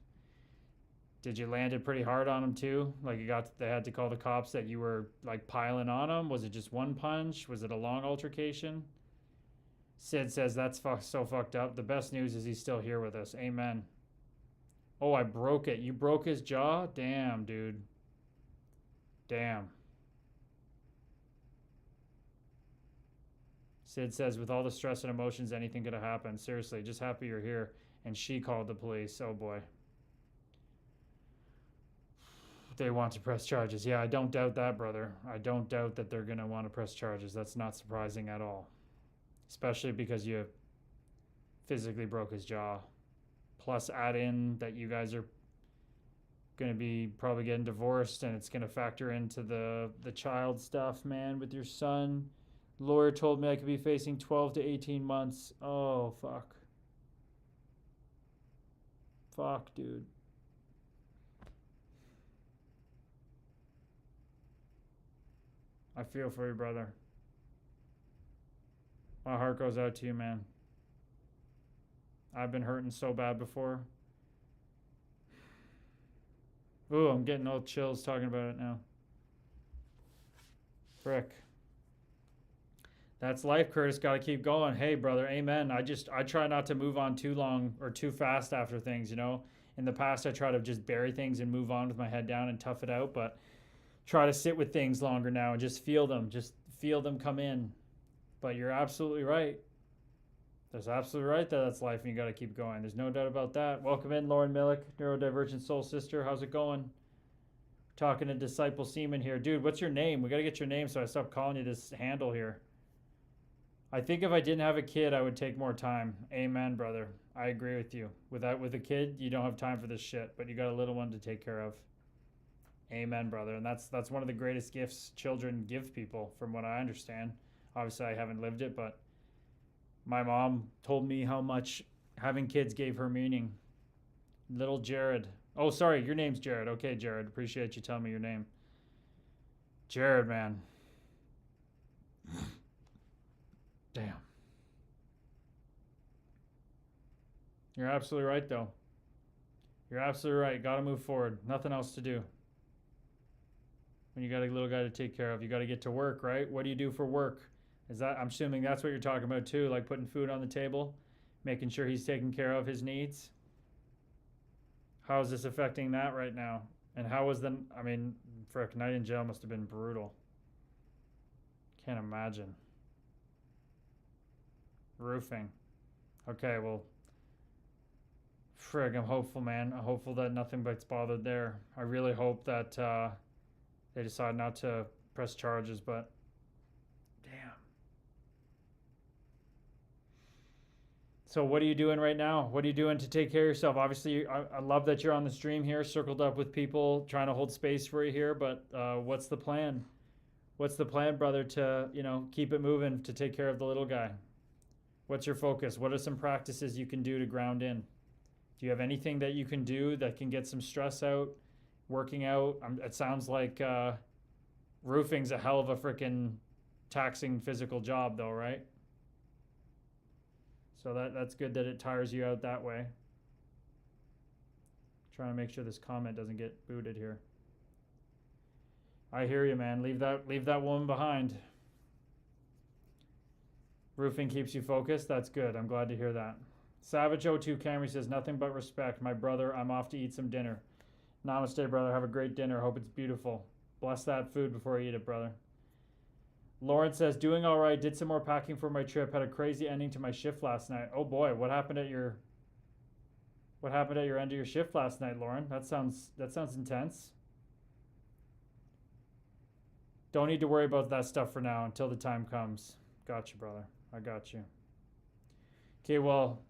A: Did you land it pretty hard on him too? Like they had to call the cops that you were like piling on him? Was it just one punch? Was it a long altercation? Sid says that's so fucked up. The best news is he's still here with us. Amen. Oh, I broke it. You broke his jaw? Damn, dude. Damn. Sid says, with all the stress and emotions, anything could have happened. Seriously, just happy you're here. And she called the police. Oh, boy. They want to press charges. Yeah, I don't doubt that, brother. I don't doubt that they're going to want to press charges. That's not surprising at all. Especially because you physically broke his jaw. Plus add in that you guys are going to be probably getting divorced, and it's going to factor into the child stuff, man, with your son. Lawyer told me I could be facing 12 to 18 months. Oh, fuck. Fuck, dude. I feel for you, brother. My heart goes out to you, man. I've been hurting so bad before. Ooh, I'm getting all chills talking about it now. Frick. That's life, Curtis. Got to keep going. Hey, brother, amen. I try not to move on too long or too fast after things, you know. In the past, I try to just bury things and move on with my head down and tough it out, but try to sit with things longer now and just feel them come in. But you're absolutely right. That's absolutely right that that's life and you got to keep going. There's no doubt about that. Welcome in, Lauren Millick, Neurodivergent Soul Sister. How's it going? Talking to Disciple Seaman here. Dude, what's your name? We got to get your name so I stop calling you this handle here. I think if I didn't have a kid, I would take more time. Amen, brother. I agree with you. With a kid, you don't have time for this shit, but you got a little one to take care of. Amen, brother. And that's one of the greatest gifts children give people, from what I understand. Obviously, I haven't lived it, but my mom told me how much having kids gave her meaning. Little Jared. Oh, sorry, your name's Jared. Okay, Jared. Appreciate you telling me your name. Jared, man. Damn. You're absolutely right, though. You're absolutely right. Got to move forward. Nothing else to do. When you got a little guy to take care of, you got to get to work, right? What do you do for work? I'm assuming that's what you're talking about too, like putting food on the table, making sure he's taking care of his needs. How is this affecting that right now? And how was frick, night in jail must have been brutal. Can't imagine. Roofing. Okay, well, frig, I'm hopeful, man. I'm hopeful that nothing bit's bothered there. I really hope that they decide not to press charges, but damn. So what are you doing right now? What are you doing to take care of yourself? Obviously, I love that you're on the stream here, circled up with people, trying to hold space for you here, but what's the plan? What's the plan, brother, to, keep it moving, to take care of the little guy? What's your focus? What are some practices you can do to ground in? Do you have anything that you can do that can get some stress out, working out? It sounds like roofing's a hell of a freaking taxing physical job though, right? So that's good that it tires you out that way. Trying to make sure this comment doesn't get booted here. I hear you, man. Leave that woman behind. Roofing keeps you focused. That's good. I'm glad to hear that. Savage02 Camry says, nothing but respect. My brother, I'm off to eat some dinner. Namaste, brother. Have a great dinner. Hope it's beautiful. Bless that food before you eat it, brother. Lauren says, doing all right. Did some more packing for my trip. Had a crazy ending to my shift last night. Oh boy, what happened at your end of your shift last night, Lauren? That sounds intense. Don't need to worry about that stuff for now until the time comes. Got you, brother. I got you. Okay, well,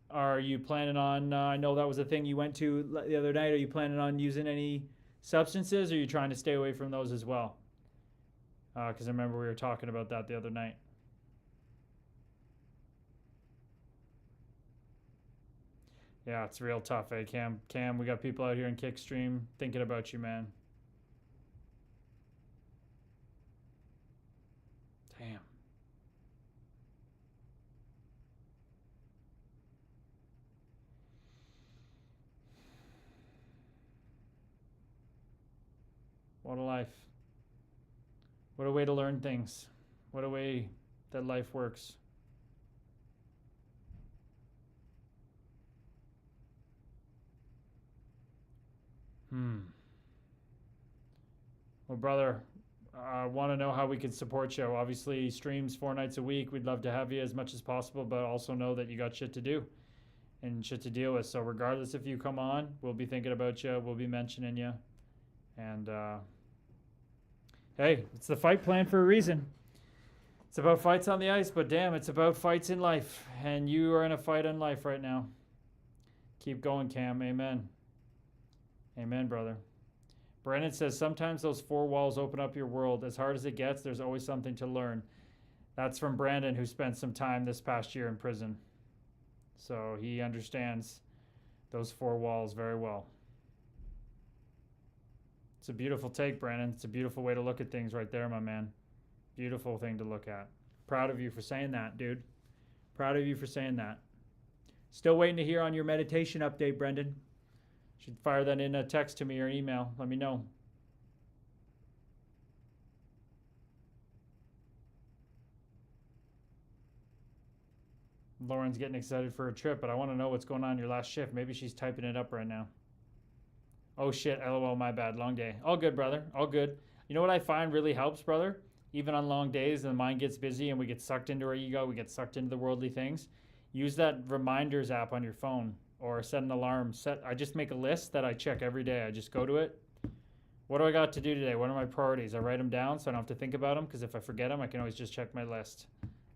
A: are you planning on, I know that was a thing you went to the other night. Are you planning on using any substances, or are you trying to stay away from those as well? Because I remember we were talking about that the other night. Yeah, it's real tough, eh, Cam? Cam, we got people out here in Kickstream thinking about you, man. Damn. What a life. What a way to learn things. What a way that life works. Well, brother, I want to know how we can support you. Obviously, streams 4 nights a week. We'd love to have you as much as possible, but also know that you got shit to do and shit to deal with. So regardless if you come on, we'll be thinking about you. We'll be mentioning you. And hey, it's the fight plan for a reason. It's about fights on the ice, but damn, it's about fights in life. And you are in a fight in life right now. Keep going, Cam. Amen. Amen, brother. Brennan says, sometimes those 4 walls open up your world. As hard as it gets, there's always something to learn. That's from Brandon, who spent some time this past year in prison. So he understands those 4 walls very well. It's a beautiful take, Brandon. It's a beautiful way to look at things right there, my man. Beautiful thing to look at. Proud of you for saying that, dude. Proud of you for saying that. Still waiting to hear on your meditation update, Brendan. Should fire that in a text to me or email. Let me know. Lauren's getting excited for a trip, but I want to know what's going on in your last shift. Maybe she's typing it up right now. Oh shit, LOL, my bad. Long day. All good, brother. All good. You know what I find really helps, brother? Even on long days and the mind gets busy and we get sucked into our ego, we get sucked into the worldly things. Use that reminders app on your phone or set an alarm. I just make a list that I check every day. I just go to it. What do I got to do today? What are my priorities? I write them down so I don't have to think about them, because if I forget them, I can always just check my list.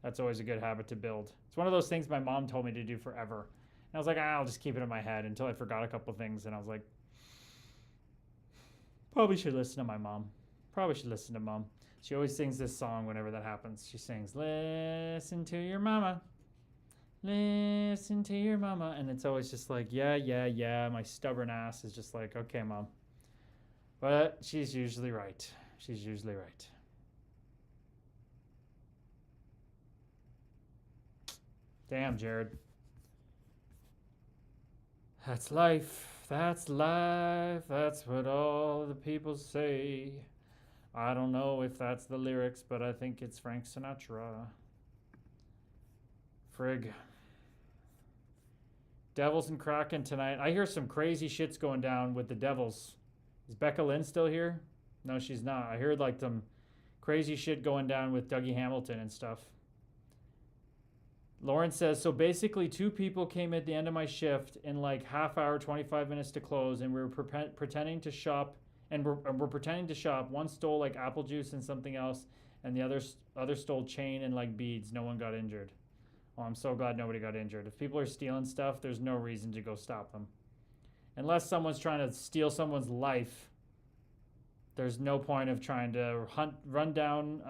A: That's always a good habit to build. It's one of those things my mom told me to do forever. And I was like, I'll just keep it in my head, until I forgot a couple things. And I was like, probably should listen to my mom. Probably should listen to mom. She always sings this song whenever that happens. She sings, listen to your mama. Listen to your mama. And it's always just like, yeah. My stubborn ass is just like, okay, mom. But she's usually right. She's usually right. Damn, Jared. That's life. That's life. That's what all the people say. I don't know if that's the lyrics, but I think it's Frank Sinatra. Frig. Devils and Kraken tonight. I hear some crazy shit's going down with the Devils. Is Becca Lynn still here? No, she's not. I heard like some crazy shit going down with Dougie Hamilton and stuff. Lauren says, so basically 2 people came at the end of my shift in like half hour, 25 minutes to close, and we were pretending to shop, and we're pretending to shop. One stole like apple juice and something else, and the other stole chain and like beads. No one got injured. Well, I'm so glad nobody got injured. If people are stealing stuff, there's no reason to go stop them. Unless someone's trying to steal someone's life, there's no point of trying to run down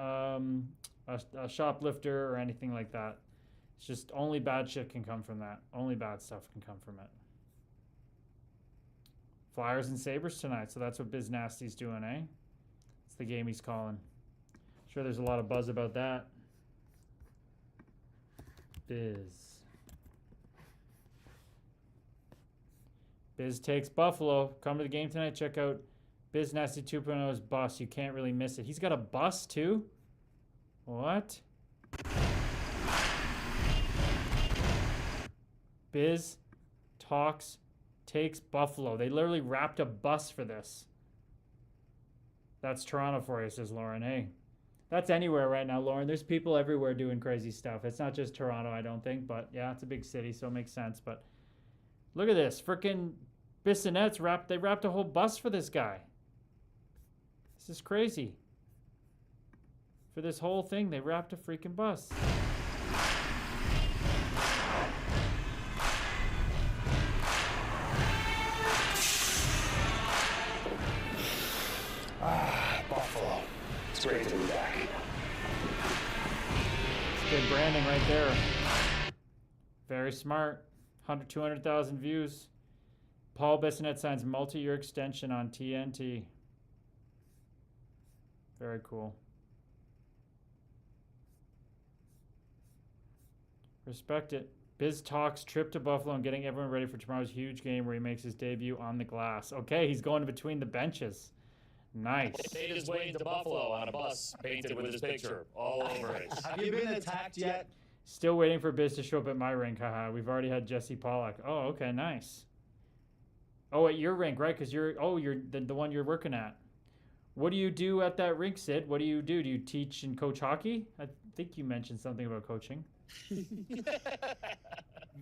A: a shoplifter or anything like that. It's just only bad shit can come from that. Only bad stuff can come from it. Flyers and Sabres tonight, so that's what Biz Nasty's doing, eh? It's the game he's calling. Sure, there's a lot of buzz about that. Biz takes Buffalo. Come to the game tonight. Check out Biz Nasty 2.0's bus. You can't really miss it. He's got a bus too? What? Biz takes Buffalo. They literally wrapped a bus for this. That's Toronto for you, says Lauren. Hey, that's anywhere right now, Lauren. There's people everywhere doing crazy stuff. It's not just Toronto, I don't think, but yeah, it's a big city, so it makes sense. But look at this. Frickin' Bissonnette's they wrapped a whole bus for this guy. This is crazy. For this whole thing, they wrapped a freaking bus.
C: Buffalo. It's great to be back.
A: It's good branding right there. Very smart. 200,000 views. Paul Bissonnette signs multi-year extension on TNT. Very cool. Respect it. Biz talks trip to Buffalo and getting everyone ready for tomorrow's huge game where he makes his debut on the glass. Okay, he's going between the benches. Nice.
C: Made his way into Buffalo on a bus painted with his picture all over it.
D: Have you been attacked yet?
A: Still waiting for Biz to show up at my rink. Haha. We've already had Jesse Pollock. Oh, okay, nice. Oh, at your rink, right? Because you're the one you're working at. What do you do at that rink, Sid? What do you do? Do you teach and coach hockey? I think you mentioned something about coaching.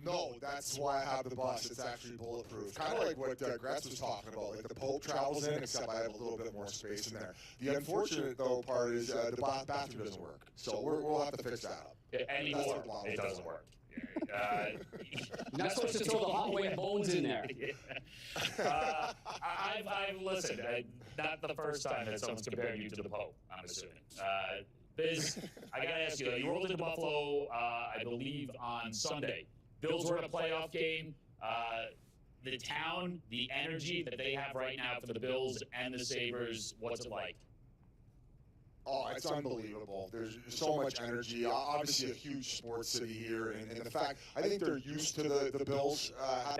E: No, that's why I have the bus. It's actually bulletproof. Kind of like what Gretz was talking about. Like the Pope travels in, except I have a little bit more space in there. The unfortunate, though, part is the bathroom doesn't work. So we'll have to fix that up.
C: Anymore, it doesn't work.
D: You're not supposed to throw the hallway bones in there.
C: I've listened. Not the first time that someone's comparing you to the Pope, I'm assuming. Biz, I got to ask you, you rolled into Buffalo, I believe, on Sunday. Bills were in a playoff game. The town, the energy that they have right now for the Bills and the Sabres, what's it like?
E: Oh, it's unbelievable. There's so much energy. Obviously, a huge sports city here, and the fact I think they're used to the Bills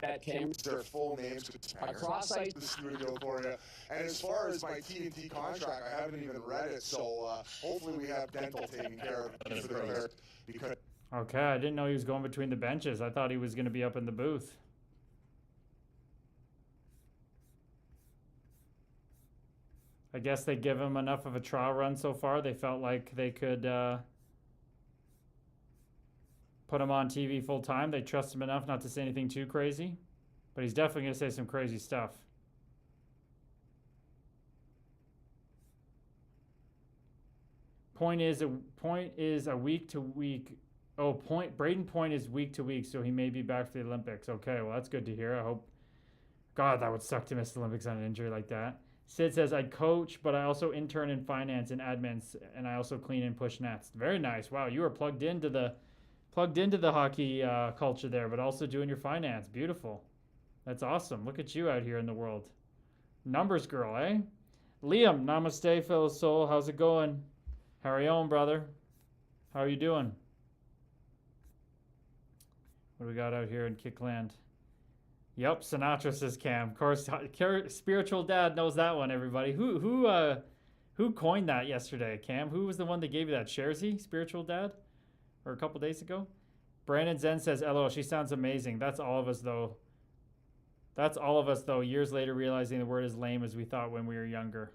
D: That came
E: their full names
D: across
E: the studio for you. And as far as my TNT contract, I haven't even read it, so hopefully we have dental taken care of for the because.
A: Okay, I didn't know he was going between the benches. I thought he was going to be up in the booth. I guess they give him enough of a trial run so far. They felt like they could put him on TV full time. They trust him enough not to say anything too crazy. But he's definitely going to say some crazy stuff. Point is a week to week. Oh, Braden Point is week to week, so he may be back for the Olympics. Okay, well that's good to hear. I hope. God, that would suck to miss the Olympics on an injury like that. Sid says, I coach, but I also intern in finance and admins, and I also clean and push nets. Very nice. Wow, you are plugged into the hockey culture there, but also doing your finance. Beautiful. That's awesome. Look at you out here in the world. Numbers girl, eh? Liam, namaste, fellow soul. How's it going? How are you on, brother? How are you doing? What do we got out here in Kickland? Yep, Sinatra, says Cam. Of course, spiritual dad knows that one. Everybody, who coined that yesterday? Cam, who was the one that gave you that? Sharzy, spiritual dad, or a couple days ago? Brandon Zen says, "LO, she sounds amazing." That's all of us though. That's all of us though. Years later, realizing the word is lame as we thought when we were younger.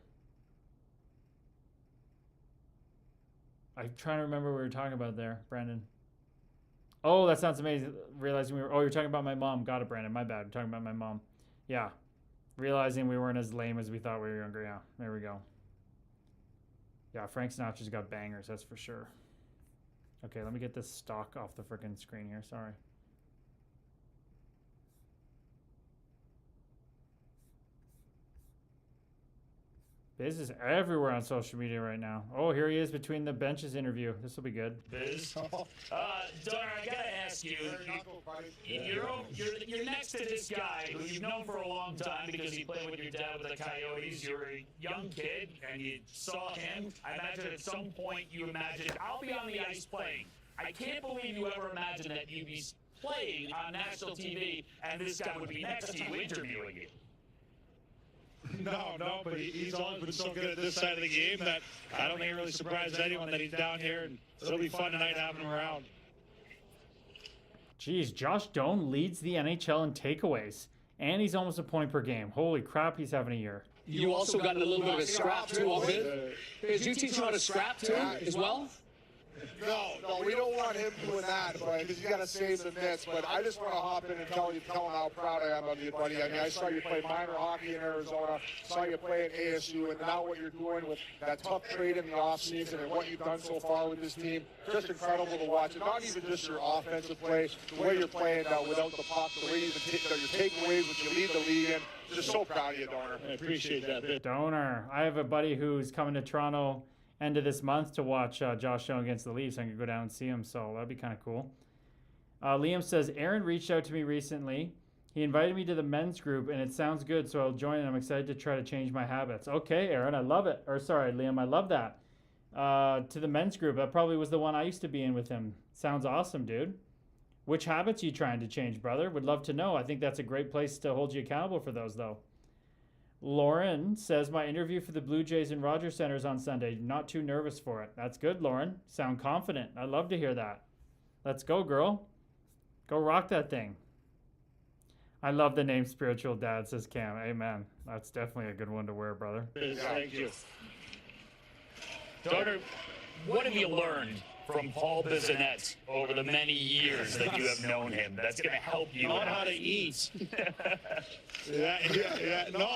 A: I'm trying to remember what we were talking about there, Brandon. Oh, that sounds amazing. Realizing we were... Oh, you're talking about my mom. Got it, Brandon. My bad. We're talking about my mom. Yeah. Realizing we weren't as lame as we thought we were younger. Yeah, there we go. Yeah, Frank Sinatra's got bangers, that's for sure. Okay, let me get this stock off the freaking screen here. Sorry. Biz is everywhere on social media right now. Oh, here he is between the benches interview. This will be good.
C: Biz. Donner, I gotta ask you, you're next to this guy who you've known for a long time because he played with your dad with the Coyotes. You're a young kid and you saw him. I imagine at some point you imagined, I'll be on the ice playing. I can't believe you ever imagined that you'd be playing on national TV and this guy would be next to you interviewing you.
F: No, but he's always been so good at this side of the game that I don't think it really surprises anyone that he's down here, and it'll be fun tonight having him around.
A: Jeez, Josh Doan leads the NHL in takeaways, and he's almost a point per game. Holy crap, he's having a year.
D: You also got a little bit of a scrap too, of it. Did you teach him how to scrap too, as well?
E: No, we don't want him doing that, because you got to save the mitts. But I just want to hop in and tell him how proud I am of you, buddy. I mean, I saw you play minor hockey in Arizona, saw you play at ASU, and now what you're doing with that tough trade in the offseason and what you've done so far with this team, just incredible to watch. And not even just your offensive play, the way you're playing without the puck, the way you take your takeaways, which you lead the league in. Just so proud of you, Donor.
F: I appreciate that.
A: Donor. I have a buddy who's coming to Toronto end of this month to watch Josh Doan against the Leafs. I can go down and see him, so that'd be kind of cool. Liam says, Aaron reached out to me recently. He invited me to the men's group, and it sounds good, so I'll join, and I'm excited to try to change my habits. Okay, Aaron, I love it. Or sorry, Liam, I love that. To the men's group. That probably was the one I used to be in with him. Sounds awesome, dude. Which habits are you trying to change, brother? Would love to know. I think that's a great place to hold you accountable for those, though. Lauren says, my interview for the Blue Jays and Rogers Center is on Sunday. Not too nervous for it. That's good, Lauren. Sound confident. I love to hear that. Let's go, girl. Go rock that thing. I love the name Spiritual Dad, says Cam. Amen. That's definitely a good one to wear, brother.
F: Thank you.
C: Donner, what have you learned from Paul Bissonnette over the many years that you have known him that's going to help you?
F: Not how to eat. Yeah. No,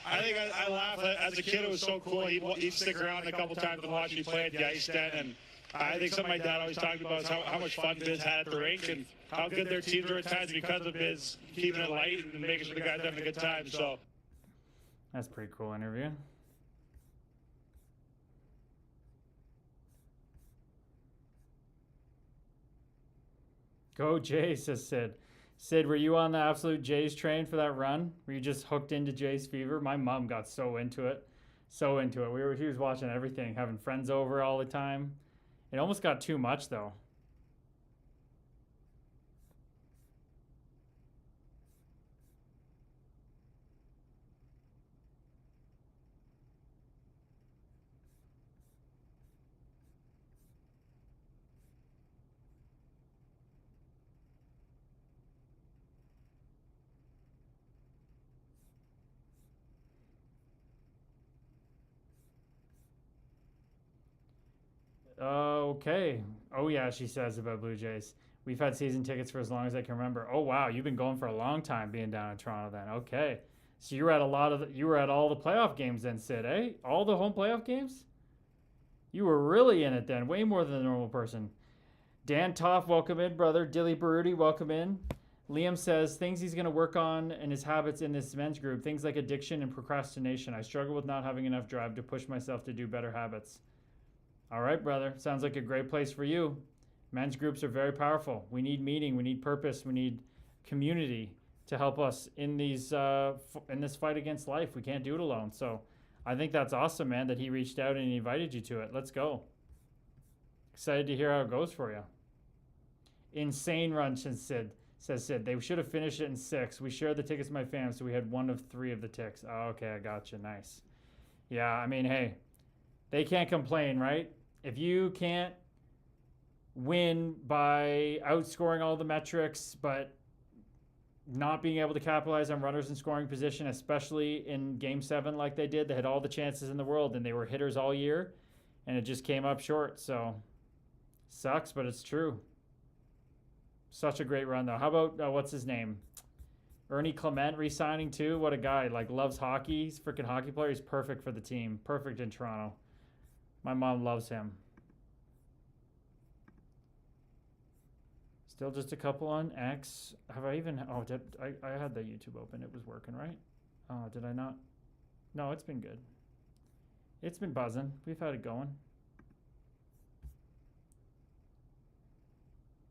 F: I think I laugh. As a kid, it was so cool. He'd stick around a couple times and watch me play at the ice den. And I think something my dad always talked about is how much fun Biz had at the rink and how good their teams were at times because of Biz keeping it light and making sure the guys having a good time. So
A: that's a pretty cool interview. Go Jays, says Sid. Sid, were you on the absolute Jays train for that run? Were you just hooked into Jays fever? My mom got so into it. So into it. He was watching everything, having friends over all the time. It almost got too much though. Okay. Oh yeah, she says about Blue Jays. We've had season tickets for as long as I can remember. Oh wow, you've been going for a long time being down in Toronto then. Okay. So you were at you were at all the playoff games then, Sid, eh? All the home playoff games? You were really in it then, way more than a normal person. Dan Toff, welcome in, brother. Dilly Baruti, welcome in. Liam says, things he's going to work on and his habits in this men's group, things like addiction and procrastination. I struggle with not having enough drive to push myself to do better habits. All right, brother. Sounds like a great place for you. Men's groups are very powerful. We need meaning. We need purpose. We need community to help us in these in this fight against life. We can't do it alone. So I think that's awesome, man, that he reached out and he invited you to it. Let's go. Excited to hear how it goes for you. Insane run, says Sid. They should have finished it in 6. We shared the tickets with my fam, so we had 1 of 3 of the ticks. Oh, okay, I got you. Nice. Yeah, I mean, hey, they can't complain, right? If you can't win by outscoring all the metrics, but not being able to capitalize on runners in scoring position, especially in Game 7 like they did, they had all the chances in the world, and they were hitters all year, and it just came up short. So, sucks, but it's true. Such a great run, though. How about, what's his name? Ernie Clement re-signing, too. What a guy. Like, loves hockey. He's a freaking hockey player. He's perfect for the team. Perfect in Toronto. My mom loves him. Still just a couple on X. Have I even... Oh, I had the YouTube open. It was working, right? Oh, did I not? No, it's been good. It's been buzzing. We've had it going.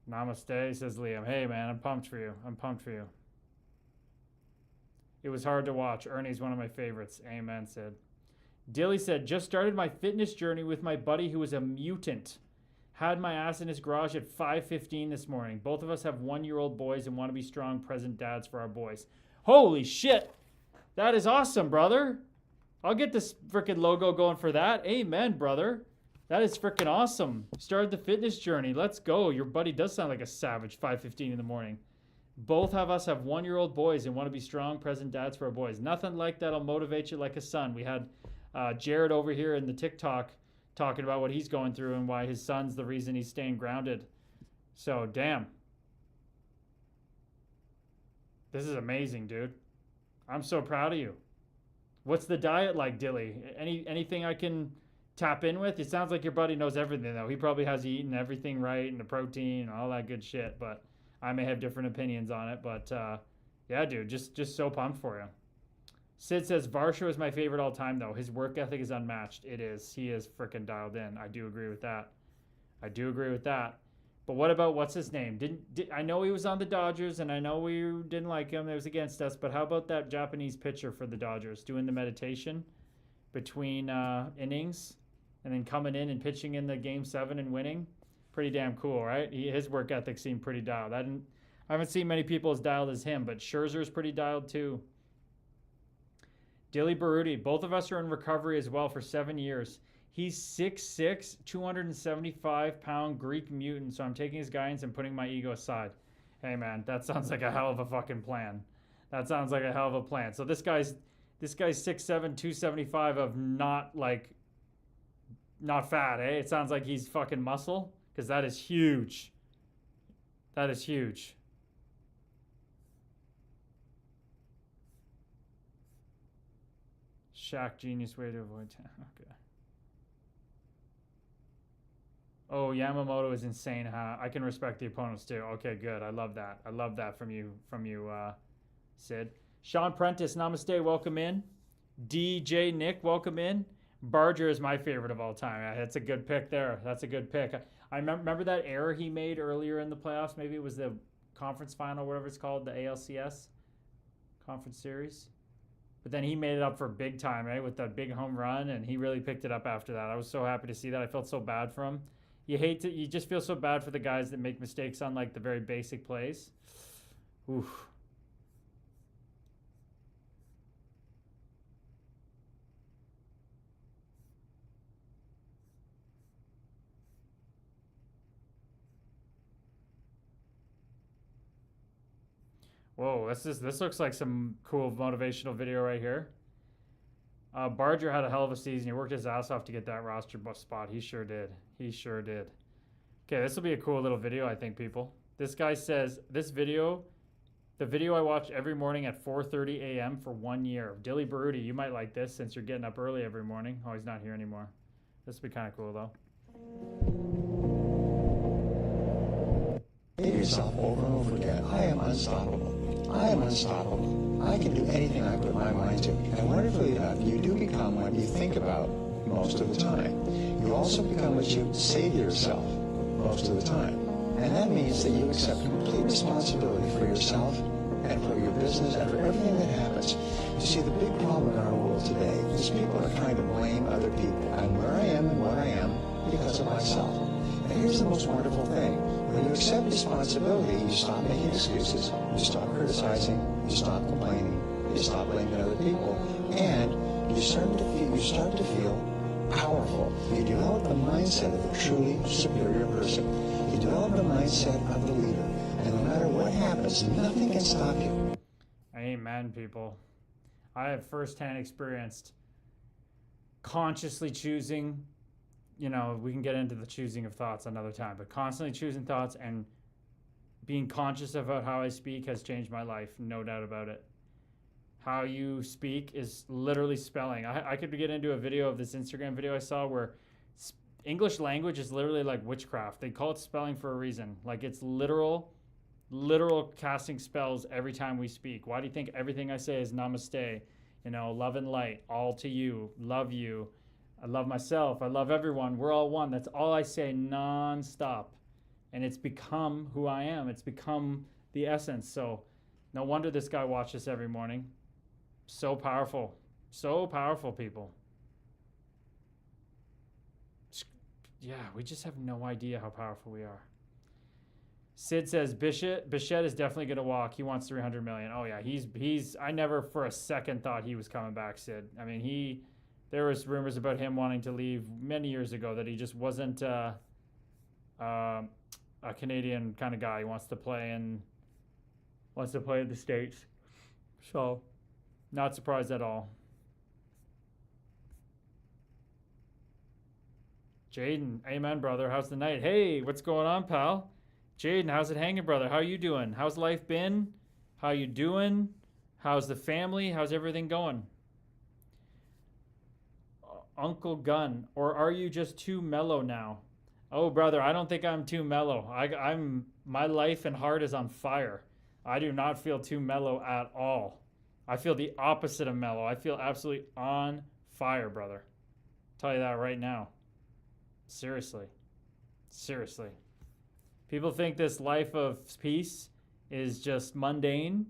A: Namaste, says Liam. Hey, man, I'm pumped for you. I'm pumped for you. It was hard to watch. Ernie's one of my favorites. Amen, Sid. Dilly said, just started my fitness journey with my buddy who was a mutant. Had my ass in his garage at 5:15 this morning. Both of us have 1-year-old boys and want to be strong, present dads for our boys. Holy shit. That is awesome, brother. I'll get this freaking logo going for that. Amen, brother. That is freaking awesome. Started the fitness journey. Let's go. Your buddy does sound like a savage. 5:15 in the morning. Both of us have 1-year-old boys and want to be strong, present dads for our boys. Nothing like that'll motivate you like a son. We had Jared over here in the TikTok talking about what he's going through and why his son's the reason he's staying grounded. So, damn. This is amazing, dude. I'm so proud of you. What's the diet like, Dilly? Anything I can tap in with? It sounds like your buddy knows everything, though. He probably has eaten everything right and the protein and all that good shit, but I may have different opinions on it. But yeah, dude, just so pumped for you. Sid says Varsho is my favorite all time, though. His work ethic is unmatched. It is. He is freaking dialed in. I do agree with that. I do agree with that. But what about what's his name? I know he was on the Dodgers, and I know we didn't like him. It was against us. But how about that Japanese pitcher for the Dodgers doing the meditation between innings and then coming in and pitching in the Game 7 and winning? Pretty damn cool, right? His work ethic seemed pretty dialed. I haven't seen many people as dialed as him, but Scherzer's pretty dialed too. Dilly Baruti, both of us are in recovery as well for 7 years. He's 6'6", 275-pound Greek mutant, so I'm taking his guidance and putting my ego aside. Hey, man, that sounds like a hell of a fucking plan. That sounds like a hell of a plan. So this guy's 6'7", 275 of not fat, eh? It sounds like he's fucking muscle, because that is huge. That is huge. Shaq, genius way to avoid... Okay. Oh, Yamamoto is insane, huh? I can respect the opponents too. Okay, good. I love that. I love that from you, Sid. Sean Prentice, namaste, welcome in. DJ Nick, welcome in. Barger is my favorite of all time. That's a good pick there. That's a good pick. I remember that error he made earlier in the playoffs. Maybe it was the conference final, whatever it's called, the ALCS conference series. But then he made it up for big time, right? With that big home run, and he really picked it up after that. I was so happy to see that. I felt so bad for him. You just feel so bad for the guys that make mistakes on like the very basic plays. Oof. Whoa, this looks like some cool motivational video right here. Barger had a hell of a season. He worked his ass off to get that roster spot. He sure did. He sure did. Okay, this will be a cool little video, I think, people. This guy says, the video I watch every morning at 4:30 a.m. for 1 year. Dilly Baruti, you might like this since you're getting up early every morning. Oh, he's not here anymore. This will be kind of cool, though.
G: Say to yourself over and over again, I am unstoppable. I am unstoppable. I can do anything I put my mind to. And wonderfully enough, you do become what you think about most of the time. You also become what you say to yourself most of the time. And that means that you accept complete responsibility for yourself and for your business and for everything that happens. You see, the big problem in our world today is people are trying to blame other people. I'm where I am and what I am because of myself. And here's the most wonderful thing. When you accept responsibility, you stop making excuses, you stop criticizing, you stop complaining, you stop blaming other people, and you start to feel powerful. You develop the mindset of a truly superior person. You develop the mindset of the leader. And no matter what happens, nothing can stop you.
A: Amen, people. I have firsthand experienced consciously choosing. You know, we can get into the choosing of thoughts another time, but constantly choosing thoughts and being conscious about how I speak has changed my life, no doubt about it. How you speak is literally spelling. I could get into a video of this Instagram video I saw where English language is literally like witchcraft. They call it spelling for a reason. Like it's literal casting spells every time we speak. Why do you think everything I say is namaste? You know, love and light, all to you, love you. I love myself. I love everyone. We're all one. That's all I say nonstop. And it's become who I am. It's become the essence. So no wonder this guy watches every morning. So powerful. So powerful, people. Yeah, we just have no idea how powerful we are. Sid says Bichette is definitely going to walk. He wants 300 million. Oh yeah, he's I never for a second thought he was coming back, Sid. I mean, there was rumors about him wanting to leave many years ago, that he just wasn't a Canadian kind of guy. He wants to play in the States. So, not surprised at all. Jaden, amen, brother. How's the night? Hey, what's going on, pal? Jaden, how's it hanging, brother? How you doing? How's life been? How you doing? How's the family? How's everything going? Uncle Gun, or are you just too mellow now? Oh, brother, I don't think I'm too mellow. My life and heart is on fire. I do not feel too mellow at all. I feel the opposite of mellow. I feel absolutely on fire, brother. Tell you that right now. Seriously. People think this life of peace is just mundane.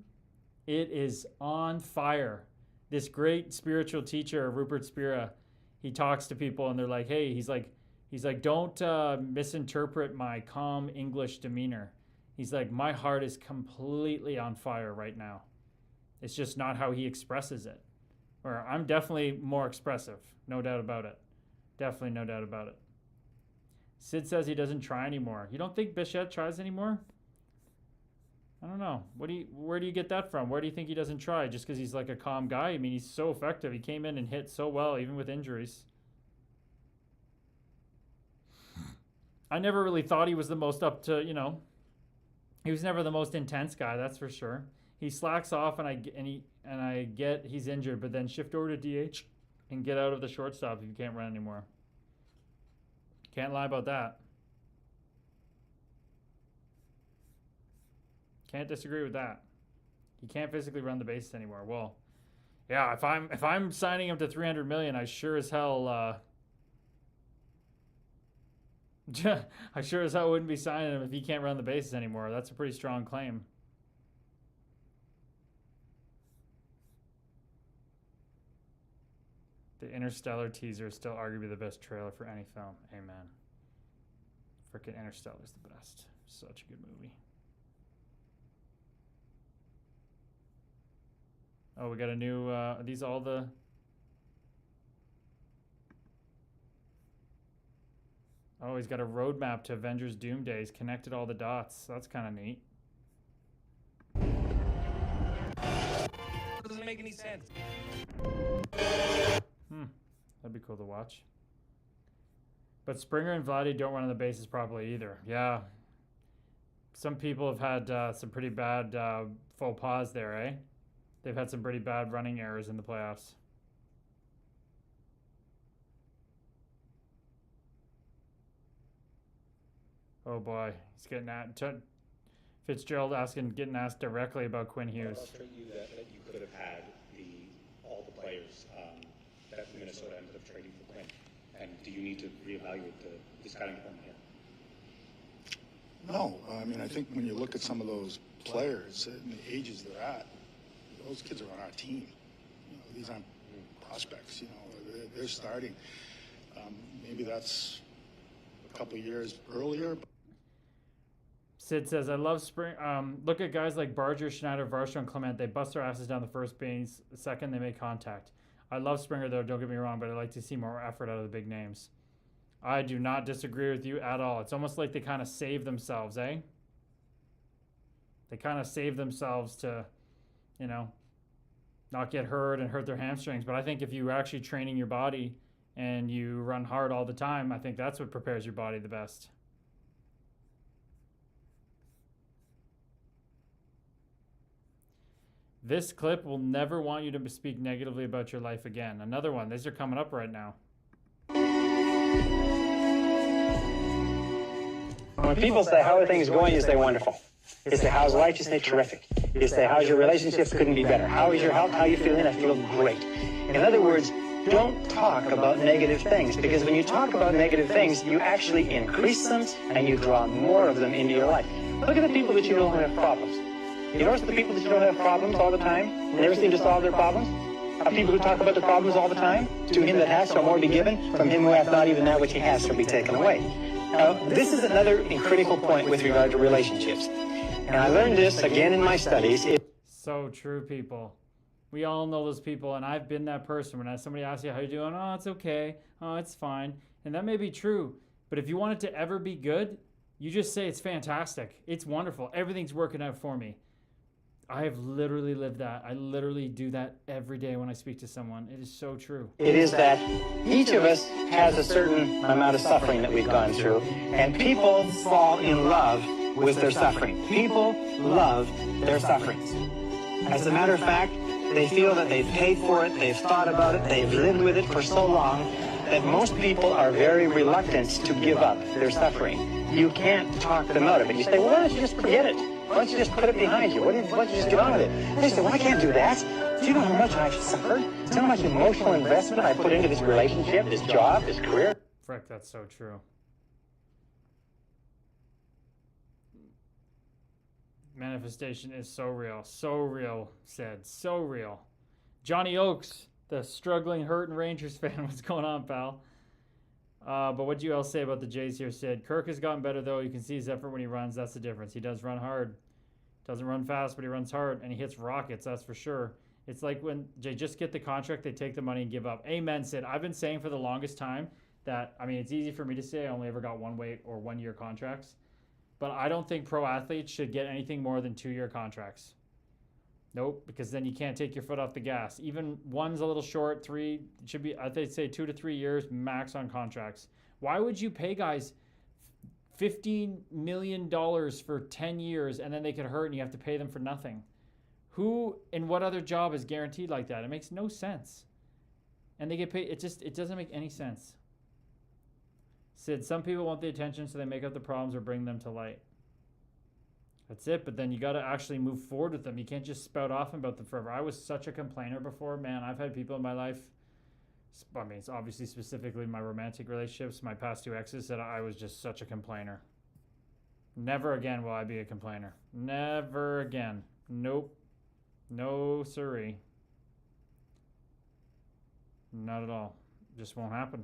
A: It is on fire. This great spiritual teacher, Rupert Spira, he talks to people and they're like, hey, he's like, don't misinterpret my calm English demeanor. He's like, my heart is completely on fire right now. It's just not how he expresses it. Or I'm definitely more expressive, no doubt about it. Definitely no doubt about it. Sid says he doesn't try anymore. You don't think Bichette tries anymore? I don't know. Where do you get that from? Where do you think he doesn't try? Just because he's like a calm guy? I mean, he's so effective. He came in and hit so well, even with injuries. I never really thought he was the most up to, he was never the most intense guy, that's for sure. He slacks off and I get he's injured, but then shift over to DH and get out of the shortstop if you can't run anymore. Can't lie about that. Can't disagree with that. He can't physically run the bases anymore. Well, yeah, if I'm signing him to 300 million, I sure as hell I sure as hell wouldn't be signing him if he can't run the bases anymore. That's a pretty strong claim. Interstellar teaser is still arguably the best trailer for any film. Amen. Freaking Interstellar's the best. Such a good movie. Oh, we got a new, are these all the... Oh, he's got a roadmap to Avengers Doomsday. He's connected all the dots. That's kind of neat.
H: Doesn't make any sense.
A: That'd be cool to watch. But Springer and Vladdy don't run on the bases properly either. Yeah. Some people have had some pretty bad faux pas there, eh? They've had some pretty bad running errors in the playoffs. Oh boy, he's getting at Fitzgerald getting asked directly about Quinn Hughes.
I: What frustrates you that you could have had all the players that Minnesota ended up trading for Quinn? And do you need to reevaluate the scouting department here?
J: No, I mean, I think when you look at some of those players and the ages they're at, those kids are on our team. You know, these aren't prospects. You know, they're starting. Maybe that's a couple of years earlier.
A: Sid says, I love spring. Look at guys like Barger, Schneider, Varsho, and Clement. They bust their asses down the first base. The second, they make contact. I love Springer, though, don't get me wrong, but I'd like to see more effort out of the big names. I do not disagree with you at all. It's almost like they kind of save themselves, eh? They kind of save themselves to, you know, not get hurt and hurt their hamstrings. But I think if you're actually training your body and you run hard all the time, I think that's what prepares your body the best. This clip will never want you to speak negatively about your life again. Another one. These are coming up right now.
K: When people say, how are things going, you say, wonderful. You say, how's life? You say, terrific. You say, how's your relationships? Couldn't be better. How is your health? How are you feeling? I feel great. In other words, don't talk about negative things, because when you talk about negative things, you actually increase them and you draw more of them into your life. Look at the people that you know who have problems. You notice the people that you don't have problems all the time, never seem to solve their problems? Are people who talk about their problems all the time? To him that has shall more be given, from him who hath not even that which he has shall be taken away. Now, this is another critical point with regard to relationships. And I learned this again in my studies.
A: So true, people. We all know those people, and I've been that person. When somebody asks you how you doing, oh, it's okay, oh, it's fine. And that may be true, but if you want it to ever be good, you just say it's fantastic, it's wonderful, everything's working out for me. I have literally lived that. I literally do that every day when I speak to someone. It is so true.
K: It is that each of us has a certain amount of suffering that we've gone through, and people fall in love with their suffering. People love their sufferings. As a matter of fact, they feel that they've paid for it, they've thought about it, they've lived with it for so long that most people are very reluctant to give up their suffering. You can't talk them out of it. You say, well, why don't you just forget it? Why don't you just put it behind you? Why don't you just get on with it? They say, well, I can't do that. Do you know how much I've suffered? Do you know how much emotional investment I put into this relationship, this job, this career?
A: Frick, that's so true. Manifestation is so real, Sid, so real. Johnny Oakes, the struggling, hurting Rangers fan, what's going on, pal? But what do you all say about the Jays here, Sid? Kirk has gotten better, though. You can see his effort when he runs. That's the difference. He does run hard. Doesn't run fast, but he runs hard, and he hits rockets, that's for sure. It's like when they just get the contract, they take the money and give up. Amen, Sid. I've been saying for the longest time that, I mean, it's easy for me to say I only ever got 1 year contracts. But I don't think pro athletes should get anything more than 2-year contracts. Nope, because then you can't take your foot off the gas. Even one's a little short, 3 should be, I'd say 2 to 3 years max on contracts. Why would you pay guys $15 million for 10 years and then they get hurt and you have to pay them for nothing? Who in what other job is guaranteed like that? It makes no sense. And they get paid, it doesn't make any sense. Sid, some people want the attention so they make up the problems or bring them to light. That's it, but then you got to actually move forward with them. You can't just spout off about them forever. I was such a complainer before. Man, I've had people in my life, I mean, it's obviously specifically my romantic relationships, my past 2 exes, that I was just such a complainer. Never again will I be a complainer. Never again. Nope. No siree. Not at all. Just won't happen.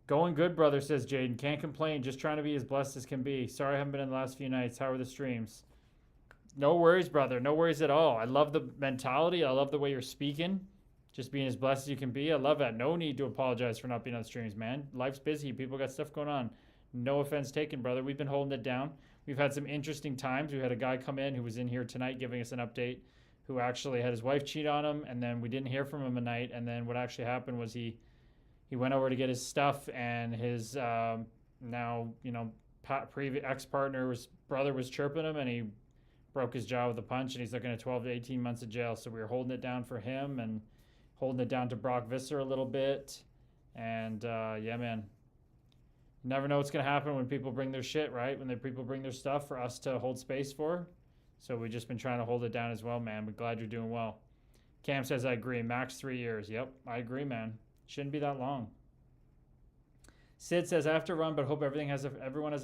A: Going good, brother, says Jaden. Can't complain. Just trying to be as blessed as can be. Sorry I haven't been in the last few nights. How are the streams? No worries, brother. No worries at all. I love the mentality. I love the way you're speaking. Just being as blessed as you can be. I love that. No need to apologize for not being on the streams, man. Life's busy. People got stuff going on. No offense taken, brother. We've been holding it down. We've had some interesting times. We had a guy come in who was in here tonight giving us an update who actually had his wife cheat on him, and then we didn't hear from him a night. And then what actually happened was he went over to get his stuff, and his now, you know, previous ex-partner's brother was chirping him, and he broke his jaw with a punch, and he's looking at 12 to 18 months of jail. So we were holding it down for him and holding it down to Brock Visser a little bit. And yeah, man, you never know what's going to happen when people bring their shit, right? When people bring their stuff for us to hold space for. So we've just been trying to hold it down as well, man. We're glad you're doing well. Cam says, I agree. Max 3 years. Yep, I agree, man. Shouldn't be that long. Sid says, I have to run, but hope everyone has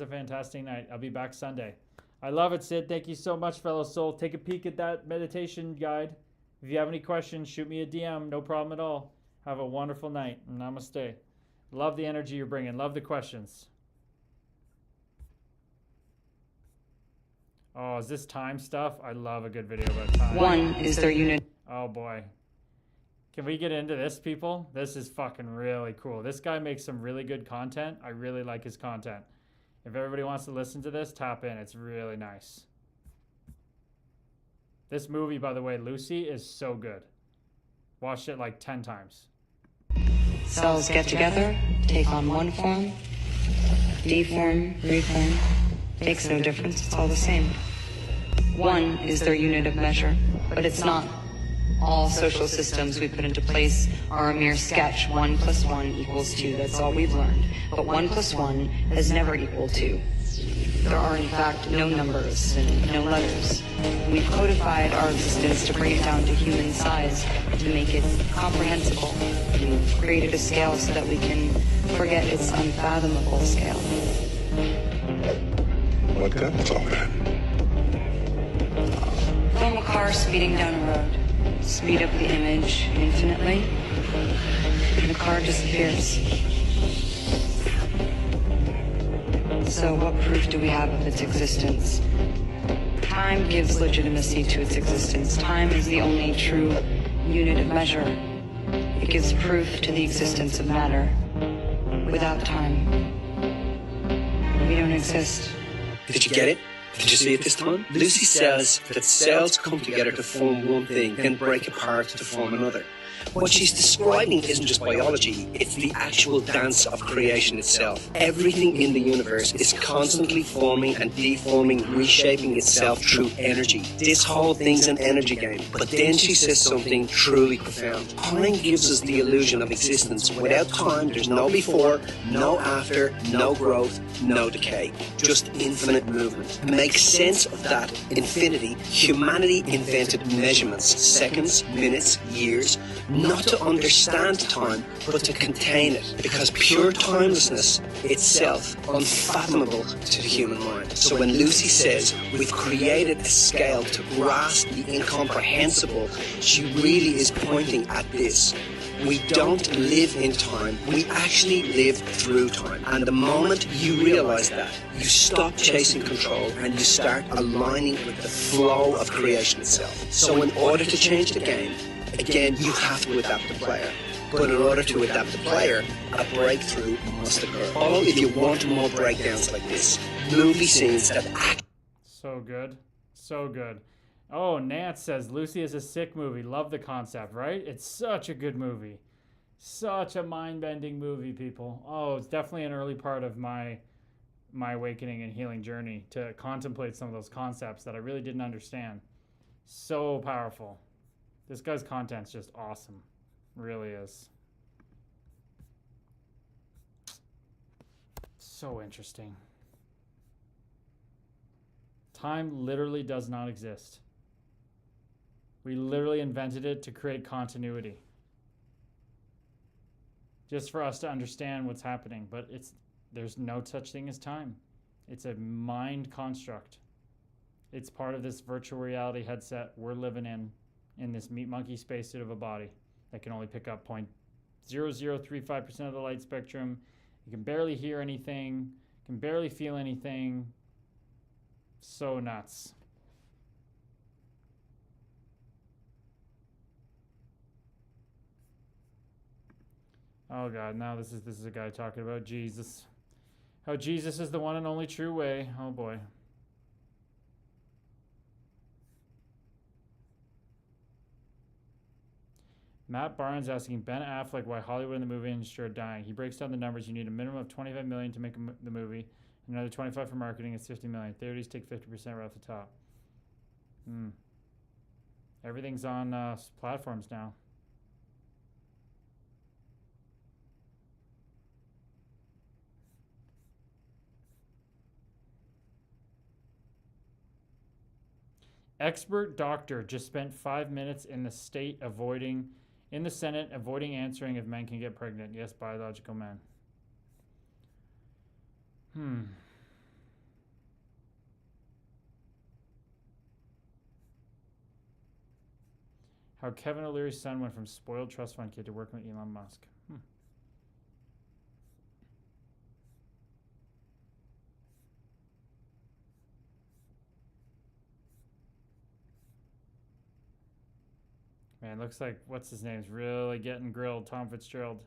A: a fantastic night. I'll be back Sunday. I love it, Sid. Thank you so much, fellow soul. Take a peek at that meditation guide. If you have any questions, shoot me a DM. No problem at all. Have a wonderful night. Namaste. Love the energy you're bringing. Love the questions. Oh, is this time stuff? I love a good video about time.
H: One is their unit.
A: Oh, boy. Can we get into this, people? This is fucking really cool. This guy makes some really good content. I really like his content. If everybody wants to listen to this, tap in. It's really nice. This movie, by the way, Lucy, is so good. Watched it like 10 times.
H: Cells get together, take on one form, deform, reform. Makes no difference, it's all the same. One is their unit of measure, but it's not. All social systems we put into place are a mere sketch. 1 + 1 = 2. That's all we've learned. But 1 + 1 has never equaled 2. There are, in fact, no numbers and no letters. We've codified our existence to bring it down to human size, to make it comprehensible. We've created a scale so that we can forget its unfathomable scale.
E: What gun talking?
H: Film a car speeding down a road. Speed up the image infinitely, and the car disappears. So what proof do we have of its existence? Time gives legitimacy to its existence. Time is the only true unit of measure. It gives proof to the existence of matter. Without time, we don't exist.
L: Did you get it? Did you see it this time? Lucy says that cells come together to form one thing, then break apart to form another. What she's describing isn't just biology, it's the actual dance of creation itself. Everything in the universe is constantly forming and deforming, reshaping itself through energy. This whole thing's an energy game. But then she says something truly profound. Time gives us the illusion of existence. Without time, there's no before, no after, no growth, no decay. Just infinite movement. To make sense of that infinity, humanity invented measurements, seconds, minutes, years, not to understand time, but to contain it, because pure timelessness itself unfathomable to the human mind. So when Lucy says we've created a scale to grasp the incomprehensible, she really is pointing at this. We don't live in time, we actually live through time. And the moment you realize that, you stop chasing control and you start aligning with the flow of creation itself. So in order to change the game, again, you have to adapt the player. But in order to adapt the player, a breakthrough must occur. Follow if you want more breakdowns like this. Movie scenes that act.
A: So good. So good. Oh, Nance says, Lucy is a sick movie. Love the concept, right? It's such a good movie. Such a mind-bending movie, people. Oh, it's definitely an early part of my awakening and healing journey to contemplate some of those concepts that I really didn't understand. So powerful. This guy's content's just awesome. Really is. So interesting. Time literally does not exist. We literally invented it to create continuity. Just for us to understand what's happening, but there's no such thing as time. It's a mind construct. It's part of this virtual reality headset we're living in this meat monkey spacesuit of a body. that can only pick up 0.0035% of the light spectrum. You can barely hear anything, can barely feel anything. So nuts. Oh God, now this is a guy talking about Jesus. How Jesus is the one and only true way. Oh boy. Matt Barnes asking Ben Affleck why Hollywood and the movie industry are dying. He breaks down the numbers. You need a minimum of $25 million to make the movie, another $25 for marketing. It's $50 million. Theories take 50% right off the top. Everything's on platforms now. Expert doctor just spent 5 minutes in the Senate avoiding answering if men can get pregnant. Yes, biological men. How Kevin O'Leary's son went from spoiled trust fund kid to working with Elon Musk. Man, looks like, what's his name's really getting grilled, Tom Fitzgerald.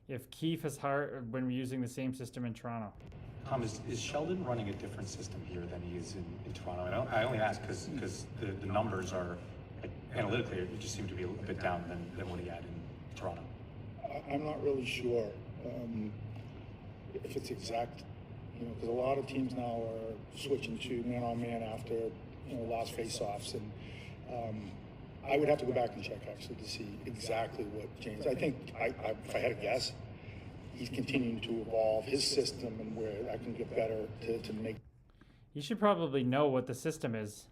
A: If Keefe has hired when we're using the same system in Toronto.
I: Tom, is Sheldon running a different system here than he is in Toronto? I only ask because the numbers are, like, analytically, it just seem to be a little bit down than what he had in Toronto.
J: I'm not really sure if it's exact. Because a lot of teams now are switching to man-on-man after, lost face-offs, and I would have to go back and check actually to see exactly what changed. I think, if I had a guess, he's continuing to evolve his system and where I can get better to make.
A: You should probably know what the system is.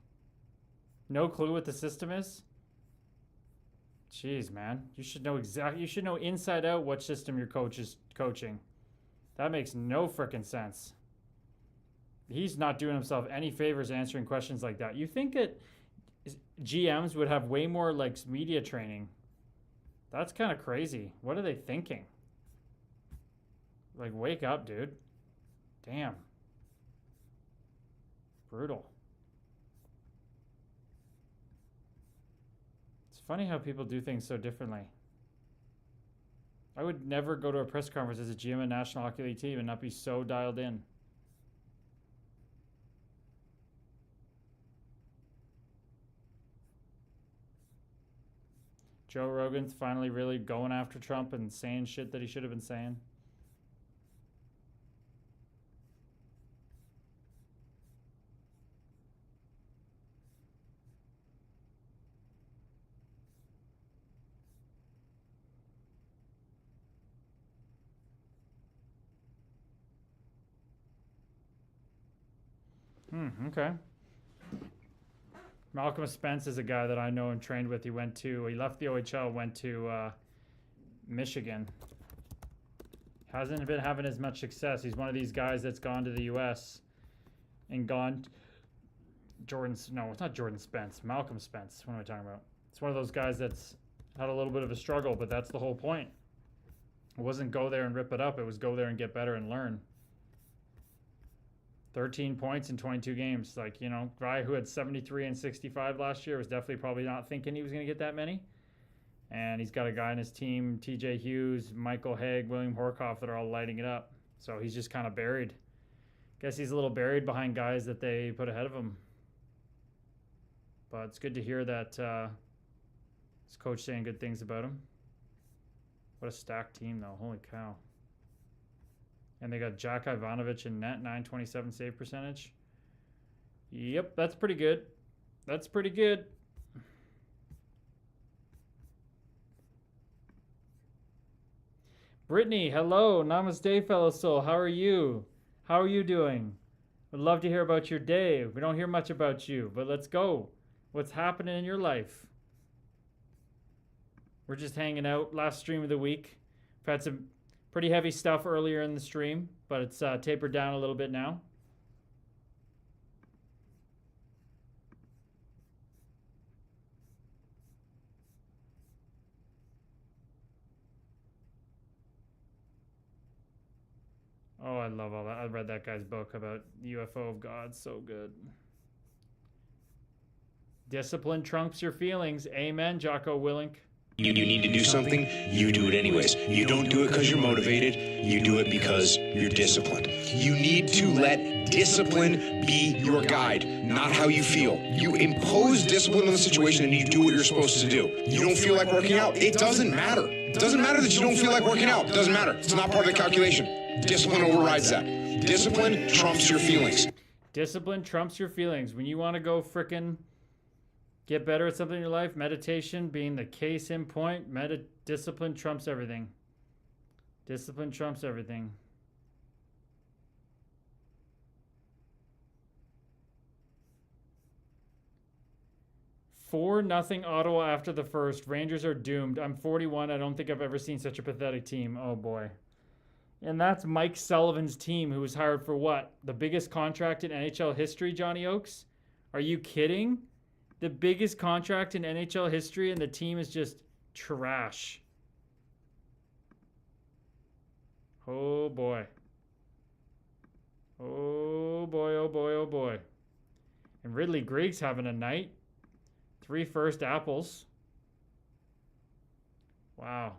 A: No clue what the system is? Jeez, man, you should know exactly. You should know inside out what system your coach is coaching. That makes no frickin' sense. He's not doing himself any favors answering questions like that. You think that GMs would have way more like media training? That's kind of crazy. What are they thinking? Like, wake up, dude. Damn. Brutal. It's funny how people do things so differently. I would never go to a press conference as a GM of a National Hockey League team and not be so dialed in. Joe Rogan's finally really going after Trump and saying shit that he should have been saying. Okay. Malcolm Spence is a guy that I know and trained with. He left the OHL, went to Michigan. Hasn't been having as much success. He's one of these guys that's gone to the US and gone it's not Jordan Spence, Malcolm Spence. What am I talking about? It's one of those guys that's had a little bit of a struggle, but that's the whole point. It wasn't go there and rip it up. It was go there and get better and learn. 13 points in 22 games. Like, guy who had 73 and 65 last year was definitely probably not thinking he was going to get that many. And he's got a guy in his team, TJ Hughes, Michael Haig, William Horkoff, that are all lighting it up. So he's just kind of buried. Guess he's a little buried behind guys that they put ahead of him. But it's good to hear that his coach saying good things about him. What a stacked team, though. Holy cow. And they got Jack Ivanovich in net, 927 save percentage. Yep, that's pretty good. That's pretty good. Brittany, hello. Namaste, fellow soul. How are you? How are you doing? Would love to hear about your day. We don't hear much about you, but let's go. What's happening in your life? We're just hanging out. Last stream of the week. We've had some pretty heavy stuff earlier in the stream, but it's tapered down a little bit now. Oh, I love all that. I read that guy's book about UFO of God. So good. Discipline trumps your feelings. Amen, Jocko Willink.
M: You need to do something, you do it anyways. You don't do it because you're motivated, you do it because you're disciplined. You need to let discipline be your guide, not how you feel. You impose discipline on the situation and you do what you're supposed to do. You don't feel like working out, it doesn't matter. It doesn't matter that you don't feel like working out. It doesn't matter. It's not part of the calculation. Discipline overrides that. Discipline trumps your feelings.
A: Discipline trumps your feelings. When you want to go frickin' get better at something in your life, meditation being the case in point, discipline trumps everything. Discipline trumps everything. Four nothing Ottawa after the first. Rangers are doomed. I'm 41. I don't think I've ever seen such a pathetic team. Oh boy. And that's Mike Sullivan's team, who was hired for what? The biggest contract in NHL history, Johnny Oakes? Are you kidding? The biggest contract in NHL history, and the team is just trash. Oh boy. Oh boy, oh boy, oh boy. And Ridley Greig's having a night. 3 first apples. Wow.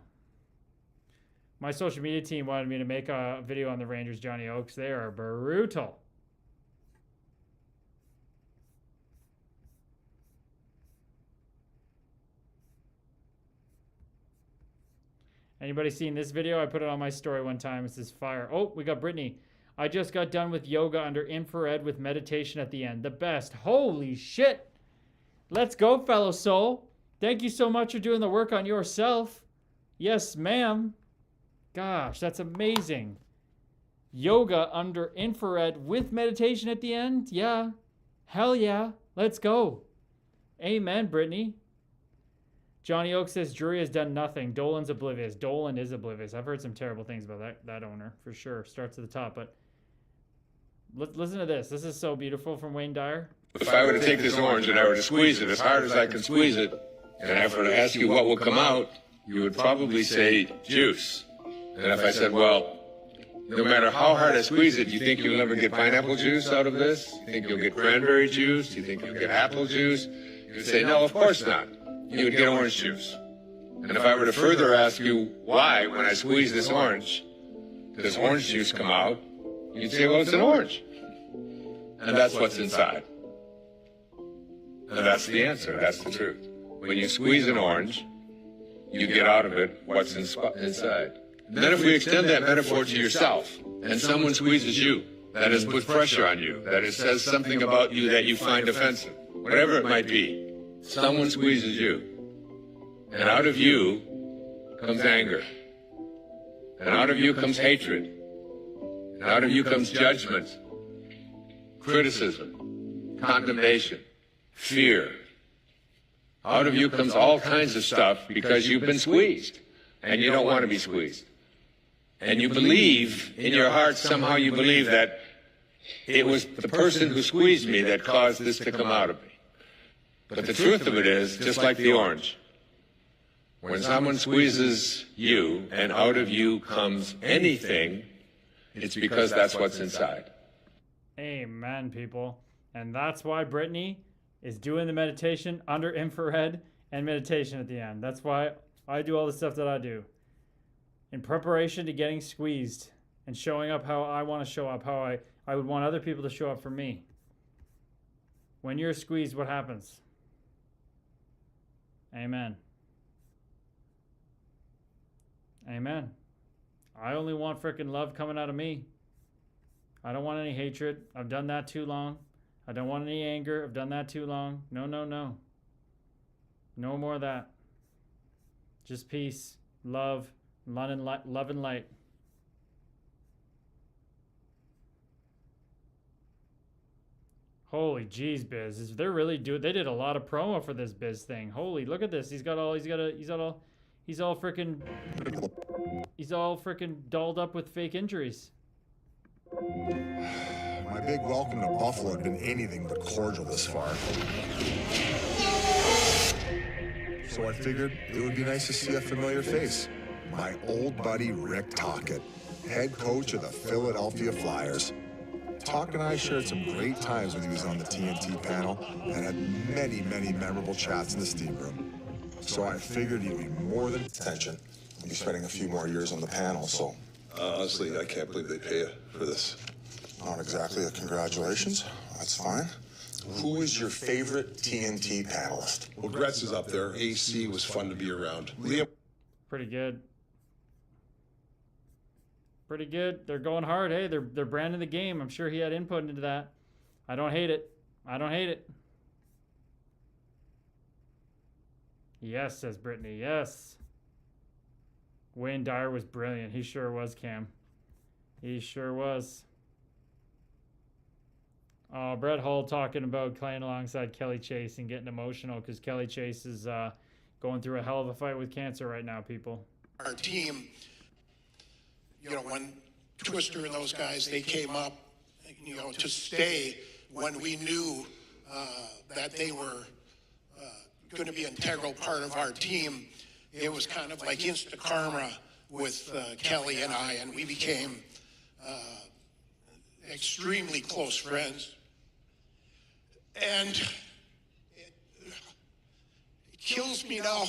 A: My social media team wanted me to make a video on the Rangers, Johnny Oakes. They are brutal. Anybody seen this video? I put it on my story one time. It says fire. Oh, we got Brittany. I just got done with yoga under infrared with meditation at the end. The best. Holy shit. Let's go, fellow soul. Thank you so much for doing the work on yourself. Yes, ma'am. Gosh, that's amazing. Yoga under infrared with meditation at the end? Yeah. Hell yeah. Let's go. Amen, Brittany. Johnny Oakes says Drury has done nothing. Dolan's oblivious. Dolan is oblivious. I've heard some terrible things about that owner, for sure. Starts at the top, but listen to this. This is so beautiful from Wayne Dyer.
N: If I were to take this orange and I were to squeeze it as hard as I can squeeze it, and I were to ask you what will come out, you would probably say juice. And if I said, well, no matter how hard I squeeze it, you think you'll never get pineapple juice out of this? You think you'll get cranberry juice? You think you'll get apple juice? You would say, no, of course not. You would get orange juice. And if I were to further ask you why, when I squeeze this orange, does orange juice come out? You'd say, well, it's an orange. And that's what's inside. And that's the answer. That's the truth. When you squeeze an orange, you get out of it what's inside. And then if we extend that metaphor to yourself, and someone squeezes you, that is, puts pressure on you, that is, says something about you that you find offensive, whatever it might be, someone squeezes you, and out of you comes anger, and out of you comes hatred, and out of you comes judgment, criticism, condemnation, fear. Out of you comes all kinds of stuff because you've been squeezed, and you don't want to be squeezed. And you believe, in your heart, somehow you believe that it was the person who squeezed me that caused this to come out of me. But the truth of it is, just like the orange, when someone squeezes you and out of you comes anything, it's because that's what's inside.
A: Amen, people. And that's why Brittany is doing the meditation under infrared and meditation at the end. That's why I do all the stuff that I do. In preparation to getting squeezed and showing up how I want to show up, how I would want other people to show up for me. When you're squeezed, what happens? Amen. Amen. I only want frickin' love coming out of me. I don't want any hatred. I've done that too long. I don't want any anger. I've done that too long. No, no, no. No more of that. Just peace, love and light. Holy jeez, Biz. They're really doing. They did a lot of promo for this Biz thing. Holy, look at this. He's all freaking dolled up with fake injuries.
E: My big welcome to Buffalo had been anything but cordial this far. So I figured it would be nice to see a familiar face. My old buddy Rick Tocchet. head coach of the Philadelphia Flyers. Talk and I shared some great times when he was on the TNT panel and had many, many memorable chats in the steam room. So I figured he'd be more than attention. He'll be spending a few more years on the panel, so.
O: Honestly, I can't believe they pay you for this.
E: Not exactly a congratulations. That's fine. Who is your favorite TNT panelist?
O: Well, Gretz is up there. AC was fun to be around. Liam.
A: Pretty good. Pretty good. They're going hard. Hey, they're branding the game. I'm sure he had input into that. I don't hate it. I don't hate it. Yes, says Brittany. Yes. Wayne Dyer was brilliant. He sure was, Cam. He sure was. Brett Hull talking about playing alongside Kelly Chase and getting emotional because Kelly Chase is going through a hell of a fight with cancer right now, people.
P: Our team, you know, when Twister and those guys, they came up, you know, to stay when we knew that they were going to be an integral part of our team. It was kind of like instant karma with Kelly and I, and we became extremely close friends. And it kills me now,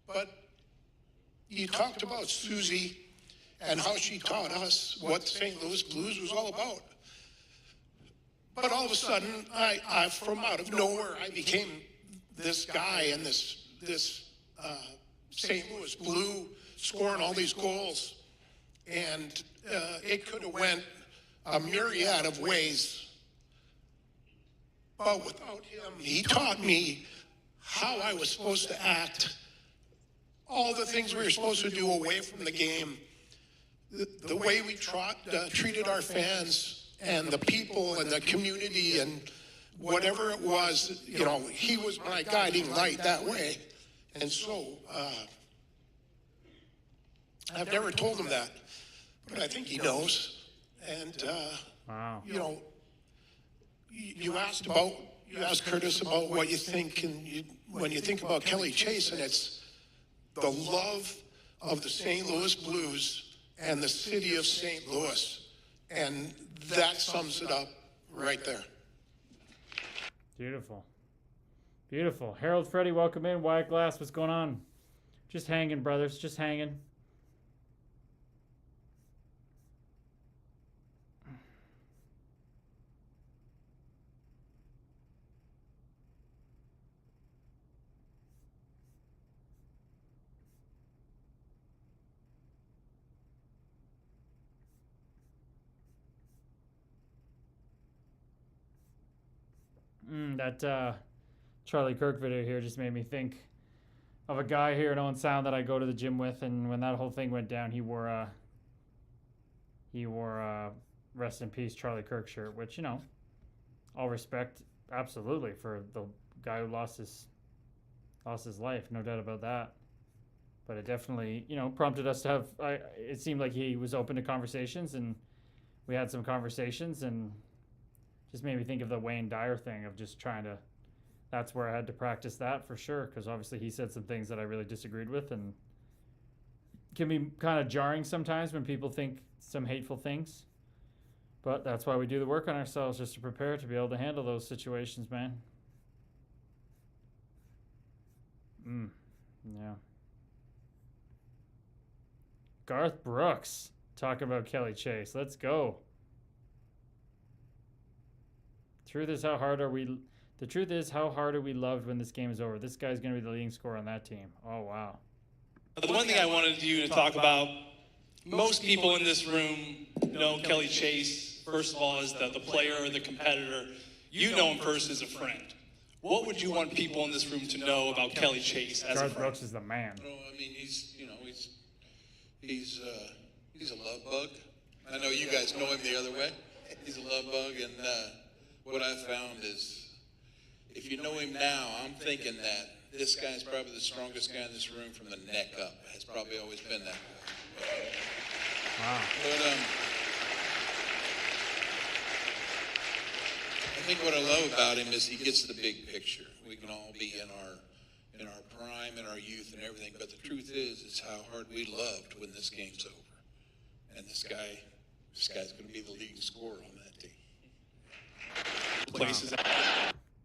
P: but you talked about Susie and how she taught us what the St. Louis Blues was all about. But all of a sudden, I from out of nowhere, I became this guy and this St. Louis Blue scoring all these goals. And it could have went a myriad of ways. But without him, he taught me how I was supposed to act, all the things we were supposed to do away from the game, the way we treated our fans and the people and the community and whatever it was, you know, he was my guiding light that way. And so I've never told him that, but I think he knows. And,
A: wow.
P: You know, you asked Curtis about what you think, and when you think about Kelly Chase, and it's the love of the St. Louis Blues and the city of St. Louis, and that sums it up right there.
A: Beautiful. Beautiful. Harold, Freddie, welcome in. Wyatt Glass, what's going on? Just hanging, brothers. Just hanging. That Charlie Kirk video here just made me think of a guy here in Owen Sound that I go to the gym with, and when that whole thing went down, he wore a rest in peace Charlie Kirk shirt, which, you know, all respect absolutely for the guy who lost his life, no doubt about that. But it definitely, you know, prompted us to have. It seemed like he was open to conversations, and we had some conversations, and just made me think of the Wayne Dyer thing of just trying to. That's where I had to practice that for sure, because obviously he said some things that I really disagreed with, and can be kind of jarring sometimes when people think some hateful things. But that's why we do the work on ourselves, just to prepare to be able to handle those situations, man. Yeah. Garth Brooks talking about Kelly Chase. Let's go. The truth is, how hard are we loved when this game is over? This guy's going to be the leading scorer on that team. Oh, wow.
Q: The one thing I wanted you to talk about, most people in this room know Kelly Chase, first of all, as the player or the competitor. You know him first as a friend. What would you want people in this room to know about Kelly Chase as a friend?
A: Garth Brooks is the man.
R: Well, I mean, he's a love bug. I know you guys know him the other way. He's a love bug, and what I found is, if you know him now, I'm thinking that this guy's probably the strongest guy in this room from the neck up. Has probably always been that way.
A: Wow.
R: But I think what I love about him is he gets the big picture. We can all be in our prime and our youth and everything. But the truth is how hard we loved when this game's over. And this guy's going to be the leading scorer on that team.
Q: Places.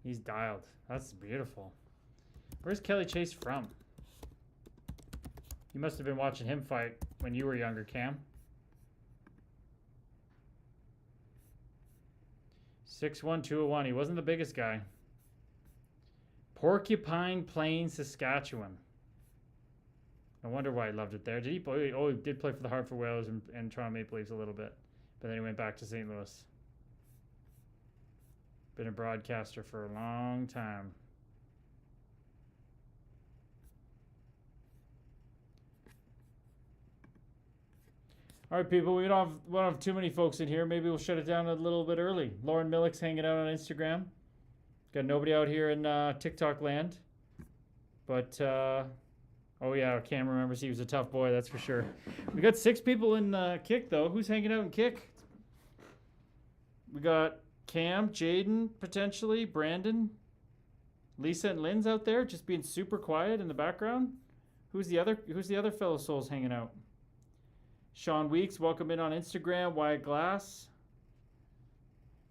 A: He's dialed. That's beautiful. Where's Kelly Chase from? You must have been watching him fight when you were younger, Cam. 6'1", 201. He wasn't the biggest guy. Porcupine Plains, Saskatchewan. No wonder why he loved it there. Did he play? Oh, he did play for the Hartford Whalers and Toronto Maple Leafs a little bit. But then he went back to St. Louis. Been a broadcaster for a long time. All right, people, we don't have too many folks in here. Maybe we'll shut it down a little bit early. Lauren Millick's hanging out on Instagram. Got nobody out here in TikTok land. But, oh yeah, Cam remembers he was a tough boy, that's for sure. We got 6 people in Kick, though. Who's hanging out in Kick? We got Cam, Jaden, potentially, Brandon, Lisa and Lynn's out there, just being super quiet in the background. Who's the other fellow souls hanging out? Sean Weeks, welcome in on Instagram. Wyatt Glass.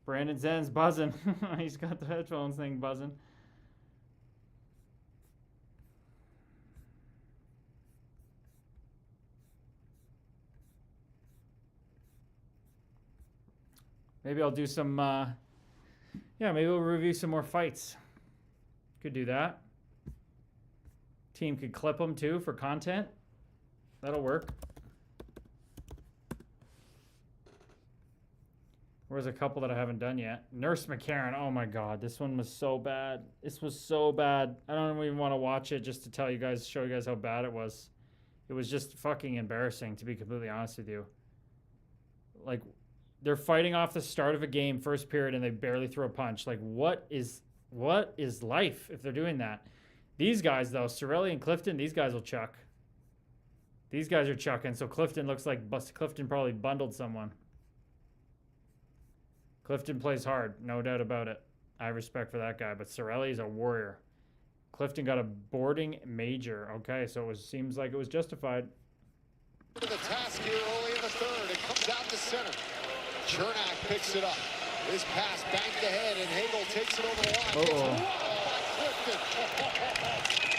A: Brandon Zen's buzzing. He's got the headphones thing buzzing. Maybe I'll do some, maybe we'll review some more fights. Could do that. Team could clip them too for content. That'll work. Where's a couple that I haven't done yet? Nurse McCarran. Oh my God, this one was so bad. This was so bad. I don't even want to watch it just to show you guys how bad it was. It was just fucking embarrassing, to be completely honest with you. Like, they're fighting off the start of a game, first period, and they barely throw a punch. Like, what is life if they're doing that? These guys, though, Cirelli and Clifton, these guys will chuck. These guys are chucking, so Clifton looks like Clifton probably bundled someone. Clifton plays hard, no doubt about it. I have respect for that guy, but Cirelli's a warrior. Clifton got a boarding major. Okay, so seems like it was justified.
S: The task here early in the third. It comes out to center. Chernak picks it up. His pass banked ahead, and Hagel takes it over the line. It's won by Clifton.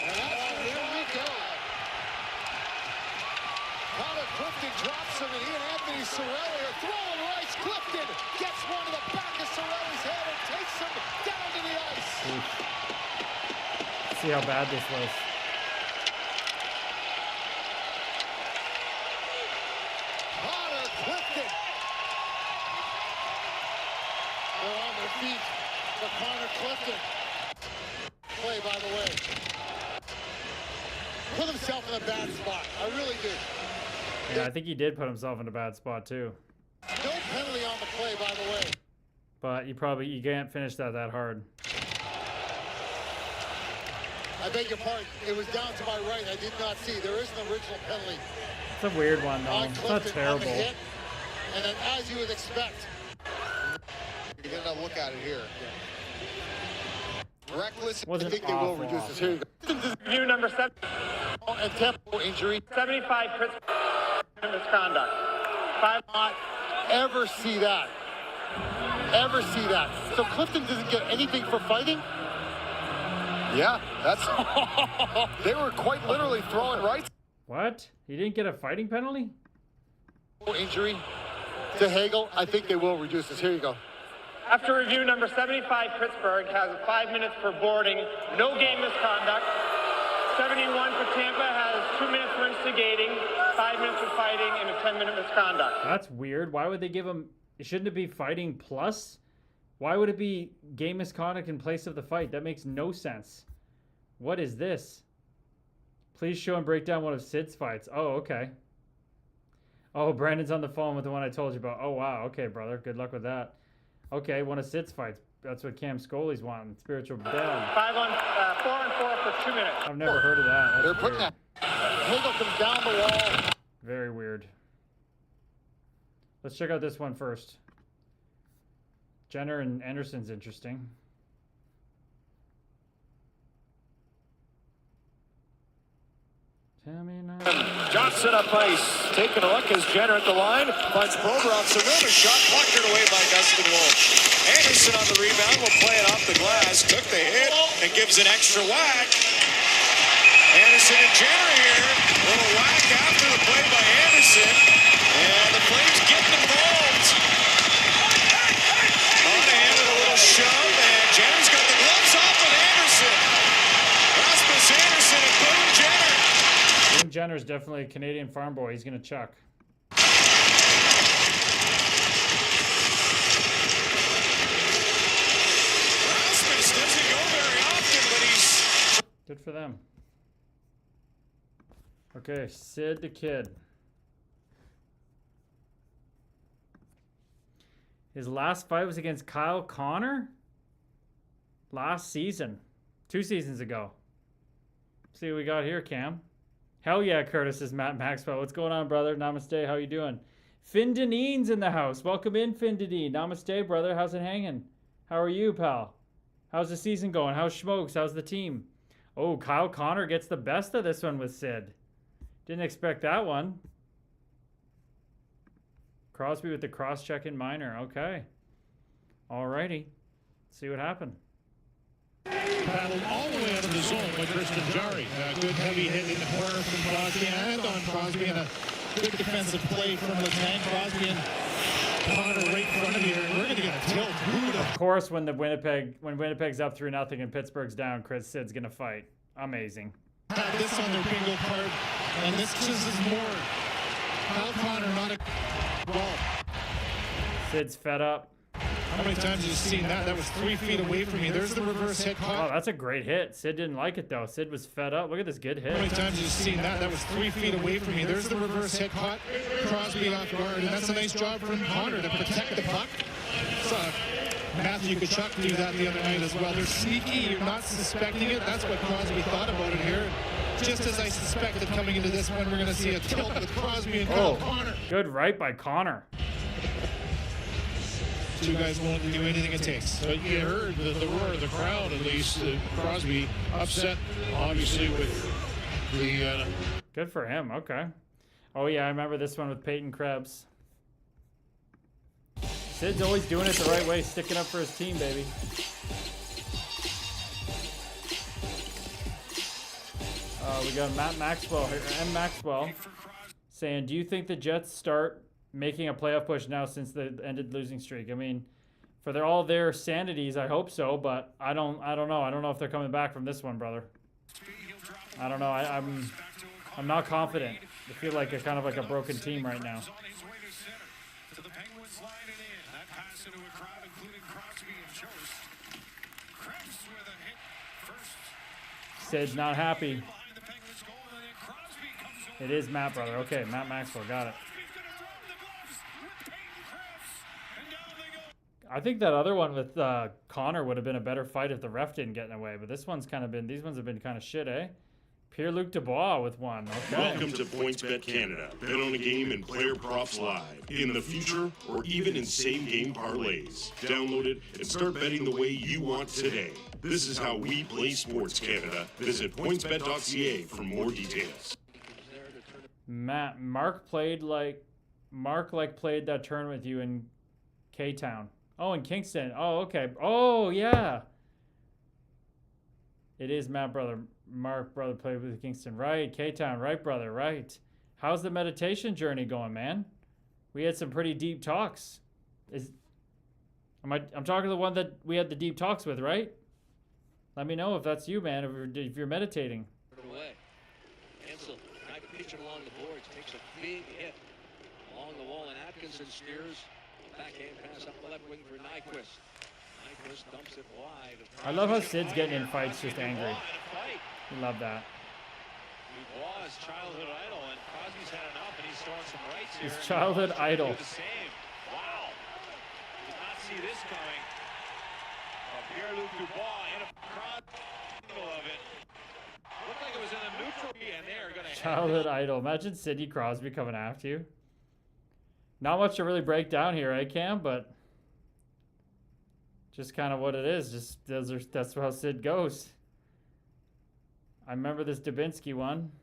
S: And here we go. Connor Clifton drops him, and he and Anthony Cirelli are throwing rights. Clifton gets one to the back of Cirelli's head and takes him down to the ice.
A: See how bad this was.
S: Connor Clifton. They're on their feet for Connor Clifton. Play, by the way. Put himself in a bad spot. I really did.
A: Yeah, I think he did put himself in a bad spot too.
S: No penalty on the play, by the way.
A: But you can't finish that hard.
S: I beg your pardon. It was down to my right. I did not see. There is an original penalty.
A: It's a weird one, though. It's not terrible.
S: Hit, and then, as you would expect, you get another look at it here. Reckless. I think they will reduce this. Here you go.
K: View number 7.
S: And tempo injury.
K: 75 misconduct. 5.
S: Not ever see that. Ever see that. So Clifton doesn't get anything for fighting? Yeah, that's... They were quite literally throwing rights.
A: What? He didn't get a fighting penalty?
S: Injury to Hagel. I think they will reduce this. Here you go.
K: After review, number 75, Pittsburgh has 5 minutes for boarding. No game misconduct. 71 for Tampa has 2 minutes for instigating, 5 minutes for fighting, and a 10-minute misconduct.
A: That's weird. Why would they give him... Shouldn't it be fighting plus? Why would it be game misconduct in place of the fight? That makes no sense. What is this? Please show and break down one of Sid's fights. Oh, okay. Oh, Brandon's on the phone with the one I told you about. Oh, wow. Okay, brother. Good luck with that. Okay, one of Sid's fights. That's what Cam Scully's wanting. Spiritual dad.
K: 4 on 4 for 2 minutes.
A: I've never heard of that. That's
S: They're putting that. Hagel comes down the wall.
A: Very weird. Let's check out this one first. Jenner and Anderson's interesting. Tell me now.
T: Johnson up ice, taking a look as Jenner at the line, finds Provorov, some room, and shot puckered away by Dustin Wolf. Anderson on the rebound will play it off the glass, took the hit, and gives an extra whack. Anderson and Jenner here, a little whack after the play by Anderson, and the Flames getting involved. Monahan with a little shove, and Jenner's got the gloves off with Anderson. Rasmus Anderson and Boone Jenner.
A: Boone Jenner's definitely a Canadian farm boy. He's going to chuck.
T: Rasmus doesn't go very often, but he's...
A: Good for them. Okay, Sid the Kid. His last fight was against Kyle Connor? Last season. 2 seasons ago. See what we got here, Cam. Hell yeah, Curtis is Matt Maxwell. What's going on, brother? Namaste. How you doing? Finn Dineen's in the house. Welcome in, Finn Dineen. Namaste, brother. How's it hanging? How are you, pal? How's the season going? How's Schmokes? How's the team? Oh, Kyle Connor gets the best of this one with Sid. Didn't expect that one. Crosby with the cross-check in minor. Okay. Alrighty. See what happened.
F: Paddled all the way out of the zone by Tristan Jarry. A good heavy hit in the corner from Crosby and on Crosby, and a good defensive play from Letang. Crosby and Connor right in front of you. We're going to get a tilt.
A: Of course, when Winnipeg's up 3-0 and Pittsburgh's down, Chris Sid's gonna fight. Amazing.
F: Have this on their bingo card, and this is more. Kyle Connor not a ball.
A: Sid's fed up.
F: How many times have you seen that? That was 3 feet away from me. There's the reverse hit caught.
A: Oh, that's a great hit. Sid didn't like it though. Sid was fed up. Look at this good hit.
F: How many times have you seen that? That was 3 feet away from me. There's the reverse hit caught. Crosby off guard, and that's a nice job from Connor to protect the puck. Matthew Tkachuk do that the other night as well. They're sneaky. You're not suspecting it. That's what Crosby thought about it here. Just as I suspected coming into this one, we're going to see a tilt with Crosby and Kyle Connor.
A: Good right by Connor.
F: Two guys won't do anything it takes. But you heard the roar of the crowd, at least. Crosby upset, obviously, with the...
A: Good for him. Okay. Oh, yeah, I remember this one with Peyton Krebs. Sid's always doing it the right way, sticking up for his team, baby. We got Matt Maxwell here, M. Maxwell, saying, do you think the Jets start making a playoff push now since the ended losing streak? I mean, for all their sanities, I hope so, but I don't know. I don't know if they're coming back from this one, brother. I don't know. I'm not confident. I feel like kind of like a broken team right now. Sid's not happy. It is Matt, brother. Okay, Matt Maxwell, got it. I think that other one with Connor would have been a better fight if the ref didn't get in the way, but this one's kind of been, these ones have been kind of shit, eh? Pierre-Luc Dubois with one. Okay.
U: Welcome to PointsBet Canada. Bet on a game and player props live. In the future, or even in same-game parlays. Download it and start betting the way you want today. This is how we play sports, Canada. Visit pointsbet.ca for more details.
A: Mark played that tournament with you in K-Town. Oh, in Kingston. Oh, okay. Oh, yeah. It is Matt, brother. Mark, brother, played with Kingston. Right, K-Town. Right, brother. Right. How's the meditation journey going, man? We had some pretty deep talks. I'm talking to the one that we had the deep talks with, right? Let me know if that's you, man, if you're meditating.
V: Away. Ansel, guy pitching along the boards, takes a big hit along the wall, and Atkinson steers. Backhand pass up the left wing for Nyquist. Nyquist dumps it wide.
A: I love how Sid's getting in fights just angry. I love that.
B: Dubois is childhood idol, and Crosby's had enough, and he's throwing some rights here.
A: His childhood idol.
B: Wow. Did not see this coming. Pierre-Luc Dubois in a Crosby of it. Looked like it was in the neutral, and they're going to
A: Childhood idol. Imagine Sidney Crosby coming after you. Not much to really break down here, eh, Cam? But just kind of what it is. Just that's how Sid goes. I remember this Dubinsky one.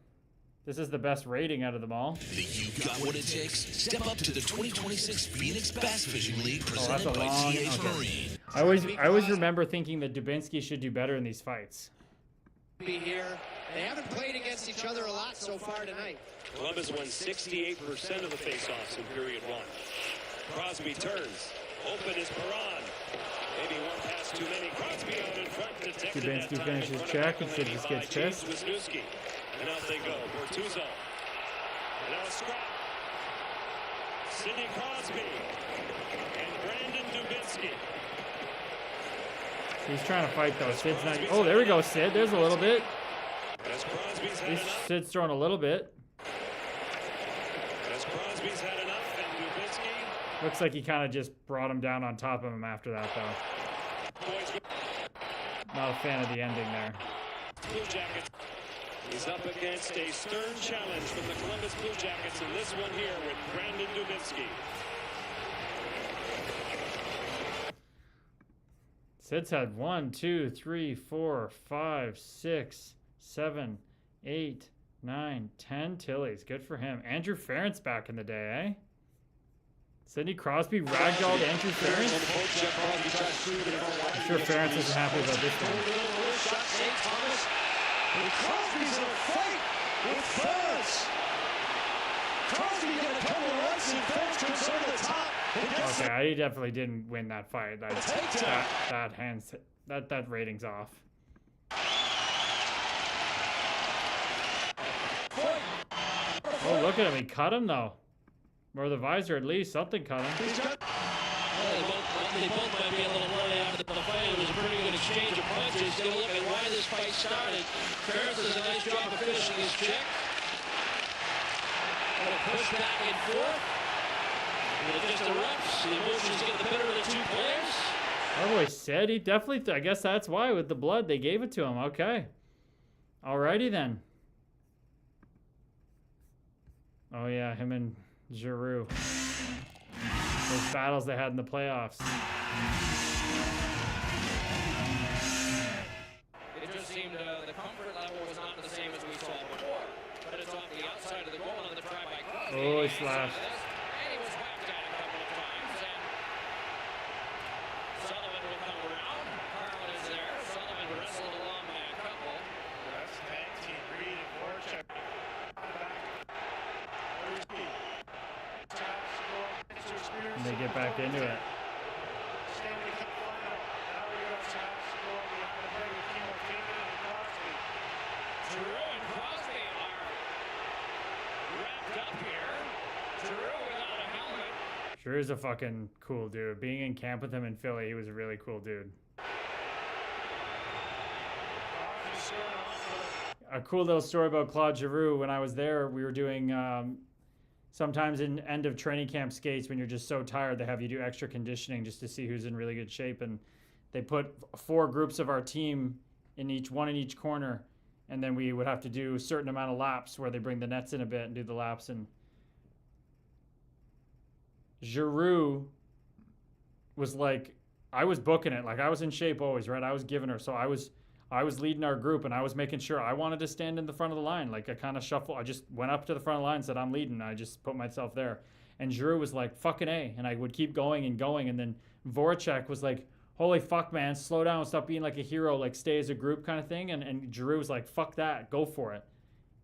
A: This is the best rating out of them all.
C: Think you've got what it takes? Step up to the 2026 Phoenix Bass Fishing League
A: Oh, that's
C: presented
A: a
C: by
A: long.
C: CH
A: Okay.
C: Marine.
A: I always remember thinking that Dubinsky should do better in these fights.
D: Be here. They haven't played against each other a lot so far tonight.
T: Columbus won 68% of the faceoffs in period one. Crosby turns. Open is Perron. Maybe one pass too many. Crosby out in front. Detected that
A: Dubinsky
T: time
A: finishes
T: in front of
A: check and
T: Buckley
A: just
T: by
A: gets
T: James
A: pissed.
T: Wisniewski. And out they go. Bortuzzo. And now a scrap. Sidney Crosby. And Brandon Dubinsky.
A: He's trying to fight though. Sid's not. Oh, there we go, Sid. There's a little bit.
T: As Crosby's
A: At
T: had
A: least
T: enough.
A: Sid's throwing a little bit.
T: As Crosby's had enough. And Dubinsky.
A: Looks like he kind of just brought him down on top of him after that though. Not a fan of the ending there.
T: Blue Jackets. He's up against a stern challenge from the Columbus Blue Jackets in this one here with Brandon Dubinsky.
A: Sid's had 1, 2, 3, 4, 5, 6, 7, 8, 9, 10 Tillies. Good for him. Andrew Ferentz back in the day, eh? Sidney Crosby ragdolled Andrew Ferentz. I'm sure Ferentz isn't happy about this one.
D: And Crosby's in a fight with Ferris. Crosby got a couple of runs and Ferris comes over the top.
A: Okay, he definitely didn't win that fight. That rating's off. Oh, look at him. He cut him though. Or the visor at least. Something cut him.
V: They both might be a little bloody after the fight. It was a pretty good exchange of punches. Still look at why this fight started. Ferris does a nice job of finishing his check. Push back and forth. And just the reps. The emotions get the better of the two players.
A: Oh, he said he definitely. I guess that's why with the blood they gave it to him. Okay. Alrighty then. Oh yeah, him and Giroux. Those battles they had in the playoffs.
V: It just seemed the comfort level was not the same as we saw before. But it's off the outside of the goal on the try by Crosby.
A: Oh, he slashed.
V: And he was whacked at a couple of times. And Sullivan will come around. Carlin is there. Sullivan wrestled along by a couple.
F: That's Nancy, Reed, and Voracek.
A: And they get back into it.
V: Giroux and Crosby are wrapped up here. Giroux without a helmet.
A: Giroux's a fucking cool dude. Being in camp with him in Philly, he was a really cool dude. A cool little story about Claude Giroux. When I was there, we were doing sometimes in end of training camp skates when you're just so tired, they have you do extra conditioning just to see who's in really good shape. And they put 4 groups of our team in each corner, and then we would have to do a certain amount of laps where they bring the nets in a bit and do the laps. And Giroux was like, I was booking it. Like I was in shape always, right? I was giving her. So I was leading our group, and I was making sure I wanted to stand in the front of the line. Like I kind of shuffle. I just went up to the front of the line and said, I'm leading. And I just put myself there. And Giroux was like, fucking A. And I would keep going and going. And then Voracek was like, holy fuck, man, slow down. Stop being like a hero. Like stay as a group kind of thing. And Giroux was like, fuck that. Go for it.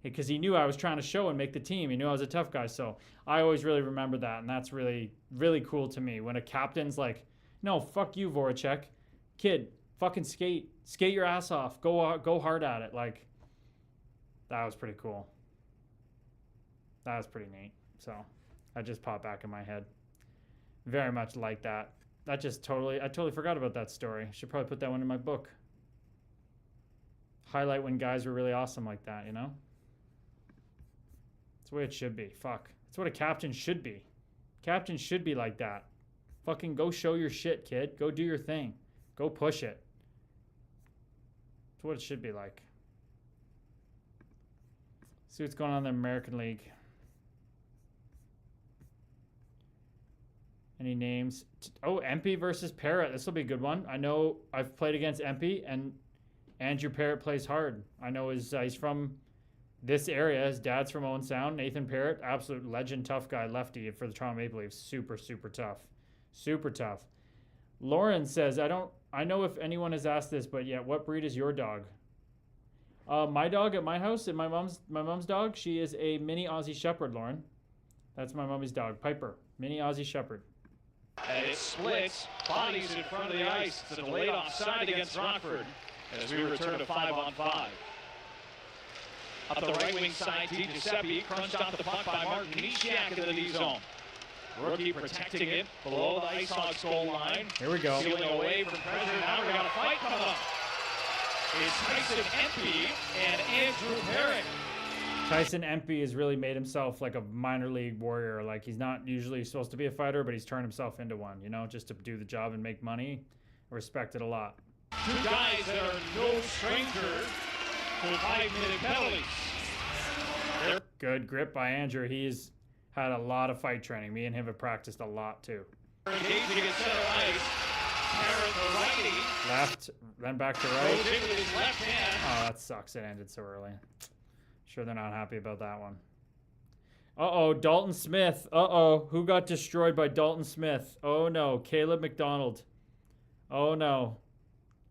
A: Because he knew I was trying to show and make the team. He knew I was a tough guy. So I always really remember that. And that's really, really cool to me. When a captain's like, no, fuck you, Voracek. Kid, fucking skate your ass off, go hard at it. Like that was pretty cool. That was pretty neat. So that just popped back in my head. Very much like that. I totally forgot about that story. Should probably put that one in my book. Highlight when guys were really awesome like that, you know? That's the way it should be. Fuck, that's what a captain should be. Captain should be like that. Fucking go show your shit, kid. Go do your thing. Go push it. That's what it should be like. See what's going on in the American League. Any names? Oh, Empey versus Parrott. This will be a good one. I know I've played against Empey, and Andrew Parrott plays hard. I know he's from this area, his dad's from Owen Sound. Nathan Parrott, absolute legend, tough guy, lefty for the Toronto Maple Leafs. Super, super tough. Super tough. Lauren says, I know if anyone has asked this, but yeah, what breed is your dog? My dog at my house, and my mom's dog, she is a mini Aussie Shepherd, Lauren. That's my mommy's dog, Piper. Mini Aussie Shepherd.
B: And it splits. Bodies in front of the ice. It's a delayed offside against Rockford as we return to 5-on-5. Up the right wing side, T. Giuseppe crunched off the puck by Martin Nishak in the D zone. Rookie protecting it below the Ice Hogs goal line.
A: Here we go.
B: Sealing away from pressure. Now we got a fight coming up. It's Tyson Empey and Andrew Herrick.
A: Tyson Empey has really made himself like a minor league warrior. Like, he's not usually supposed to be a fighter, but he's turned himself into one, you know, just to do the job and make money. I respect it a lot.
B: Two guys that are no stranger to 5-minute penalties.
A: Good grip by Andrew. He's had a lot of fight training. Me and him have practiced a lot too.
B: Engaging at center ice. Parrott, the righty.
A: Left, then back to
B: Goes
A: right.
B: in with his left hand.
A: Oh, that sucks. It ended so early. Sure they're not happy about that one. Uh-oh, Dalton Smith. Uh-oh, who got destroyed by Dalton Smith? Oh, no, Caleb McDonald. Oh, no.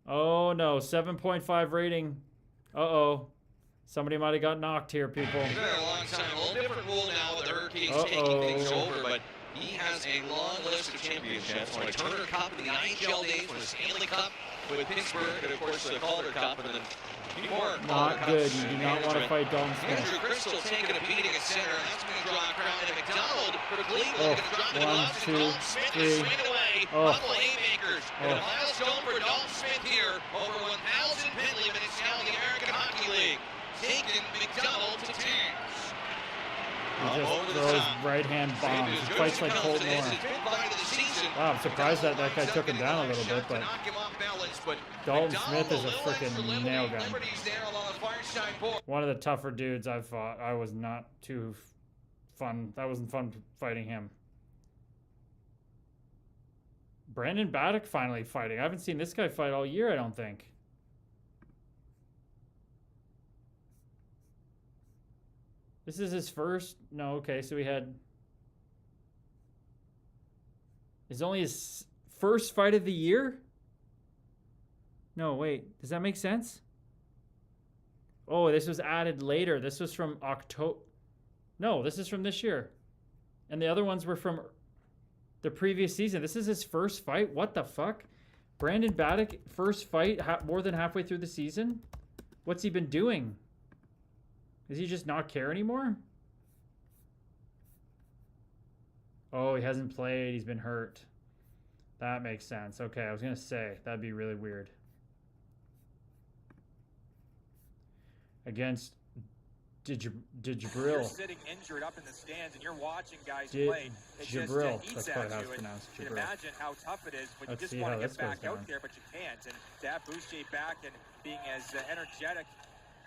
A: Oh, no, 7.5 rating. Uh-oh. Somebody might have got knocked here, people.
G: It's been a long time. A little different rule now with the Hurricanes taking things over, but he has a long list of championships. Won a Turner Cup in the NHL days, won a Stanley Cup with Pittsburgh, and of course the Calder Cup, and then more Calder
A: Not good.
G: Cups.
A: You do not want to fight Dalton Smith.
G: Andrew Crystal taking a beating at center. That's going to draw a crowd. And McDonald for Cleveland
A: Oh,
G: going to drop the
A: 1,
G: gloves.
A: 2,
G: And Dalton Smith
A: 3.
G: is swinging away.
A: Oh.
G: Couple haymakers. And a milestone for Dalton Smith here. Over 1,000 penalty minutes now in the American Hockey League. Taking McDonald to tears.
A: He just throws right-hand bombs. He fights like Colt Moore. Wow, I'm surprised that guy took him down a little bit, but Dalton Smith is a freaking nail gun. One of the tougher dudes I've fought. I was not too fun. That wasn't fun fighting him. Brandon Baddock finally fighting. I haven't seen this guy fight all year, I don't think. This is his first. No, okay, so he had. It's only his first fight of the year? No, wait. Does that make sense? Oh, this was added later. This was from October. No, this is from this year. And the other ones were from the previous season. This is his first fight? What the fuck? Brandon Baddock, first fight more than halfway through the season? What's he been doing? Does he just not care anymore? Oh, he hasn't played. He's been hurt. That makes sense. Okay, I was going to say, that'd be really weird. Against Jabril.
H: You're sitting injured up in the stands and you're watching guys play. It
A: Jabril.
H: just
A: That's
H: eats
A: probably how
H: at
A: it's
H: you.
A: pronounced.
H: You can
A: Jabril.
H: imagine how tough it is, but
A: Let's
H: you
A: see
H: just want
A: how
H: to
A: this
H: get
A: goes
H: back out
A: down.
H: there, but you can't. And to have Boucher back and being as energetic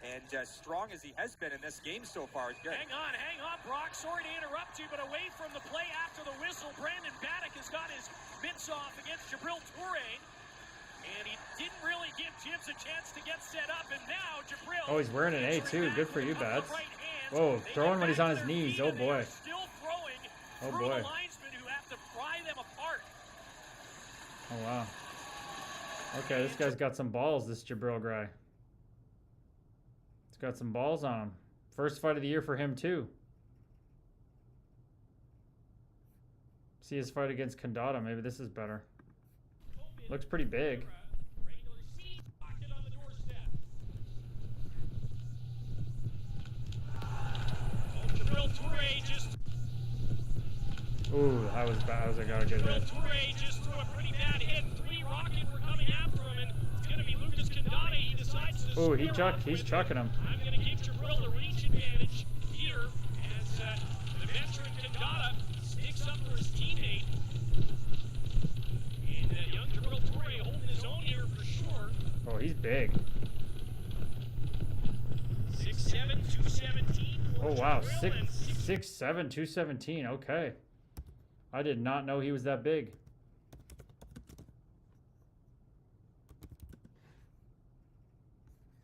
H: and strong as he has been in this game so far is good.
W: Hang on, Brock. Sorry to interrupt you, but away from the play after the whistle, Brandon Baddock has got his mitts off against Jabril Toure. And he didn't really give Gibbs a chance to get set up, and now Jabril...
A: Oh, he's wearing an A too. Good for you, Bads. Whoa, throwing when he's on his knees. Oh, boy.
W: Still throwing
A: Oh,
W: through
A: boy.
W: the linesmen who have to pry them apart.
A: Oh, wow. Okay, this guy's got some balls, this Jabril guy. He's got some balls on him. First fight of the year for him, too. See his fight against Condada. Maybe this is better. Looks pretty big.
W: Jabril Toure just...
A: Ooh, that was bad. That was a good hit.
W: Toure just threw a pretty bad hit. 3 Rocket were coming after him, and it's going to be Lucas Condada. He decides to...
A: Ooh, he's chucking him.
W: I'm going to give Jabril the reach advantage here as the veteran Condada sticks up for his teammate. And young Jabril Toure holding his own here for sure.
A: Oh, he's big.
W: 6'7", 217.
A: Oh, wow. 6'7", 217. Okay. I did not know he was that big.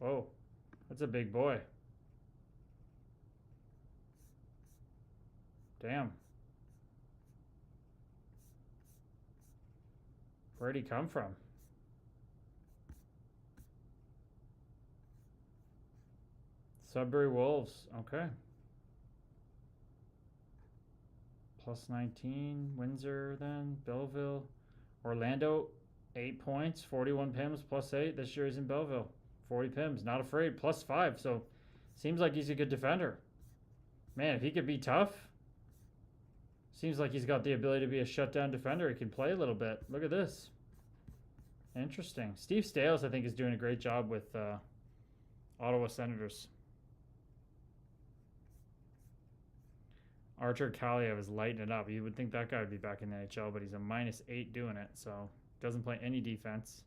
A: Oh, that's a big boy. Damn. Where'd he come from? Sudbury Wolves. Okay. Plus 19. Windsor then. Belleville. Orlando. 8 points. 41 pims. Plus 8. This year he's in Belleville. 40 pims. Not afraid. Plus 5. So seems like he's a good defender. Man, if he could be tough. Seems like he's got the ability to be a shutdown defender. He can play a little bit. Look at this. Interesting. Steve Stales, I think, is doing a great job with Ottawa Senators. Archer Kaliev is lighting it up. You would think that guy would be back in the NHL, but he's a -8 doing it, so doesn't play any defense.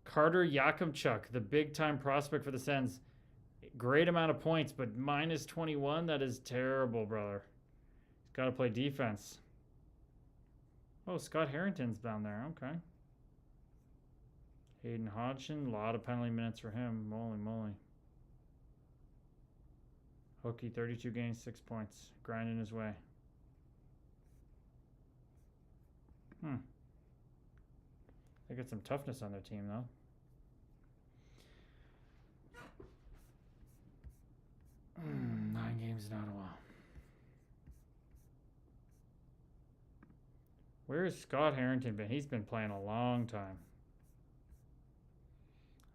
A: Carter Yakimchuk, the big-time prospect for the Sens. Great amount of points, but -21, that is terrible, brother. He's got to play defense. Oh, Scott Harrington's down there. Okay. Hayden Hodgson, a lot of penalty minutes for him. Moly moly. Hookie, 32 games, 6 points. Grinding his way. They got some toughness on their team, though. Nine games in Ottawa. Where has Scott Harrington been? He's been playing a long time.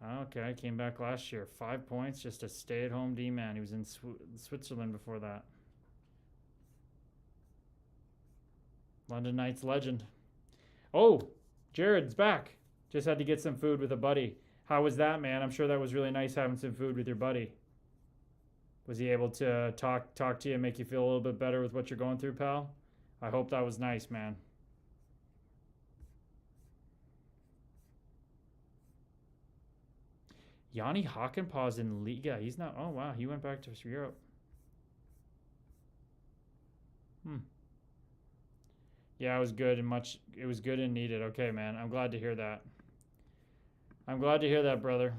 A: Okay, came back last year. 5 points, just a stay-at-home D-man. He was in Switzerland before that. London Knights legend. Oh, Jared's back. Just had to get some food with a buddy. How was that, man? I'm sure that was really nice having some food with your buddy. Was he able to talk to you and make you feel a little bit better with what you're going through, pal? I hope that was nice, man. Yanni Hakanpää's in Liga. He's not. Oh wow, he went back to Europe. Yeah, it was good and much. It was good and needed. Okay, man. I'm glad to hear that. I'm glad to hear that, brother.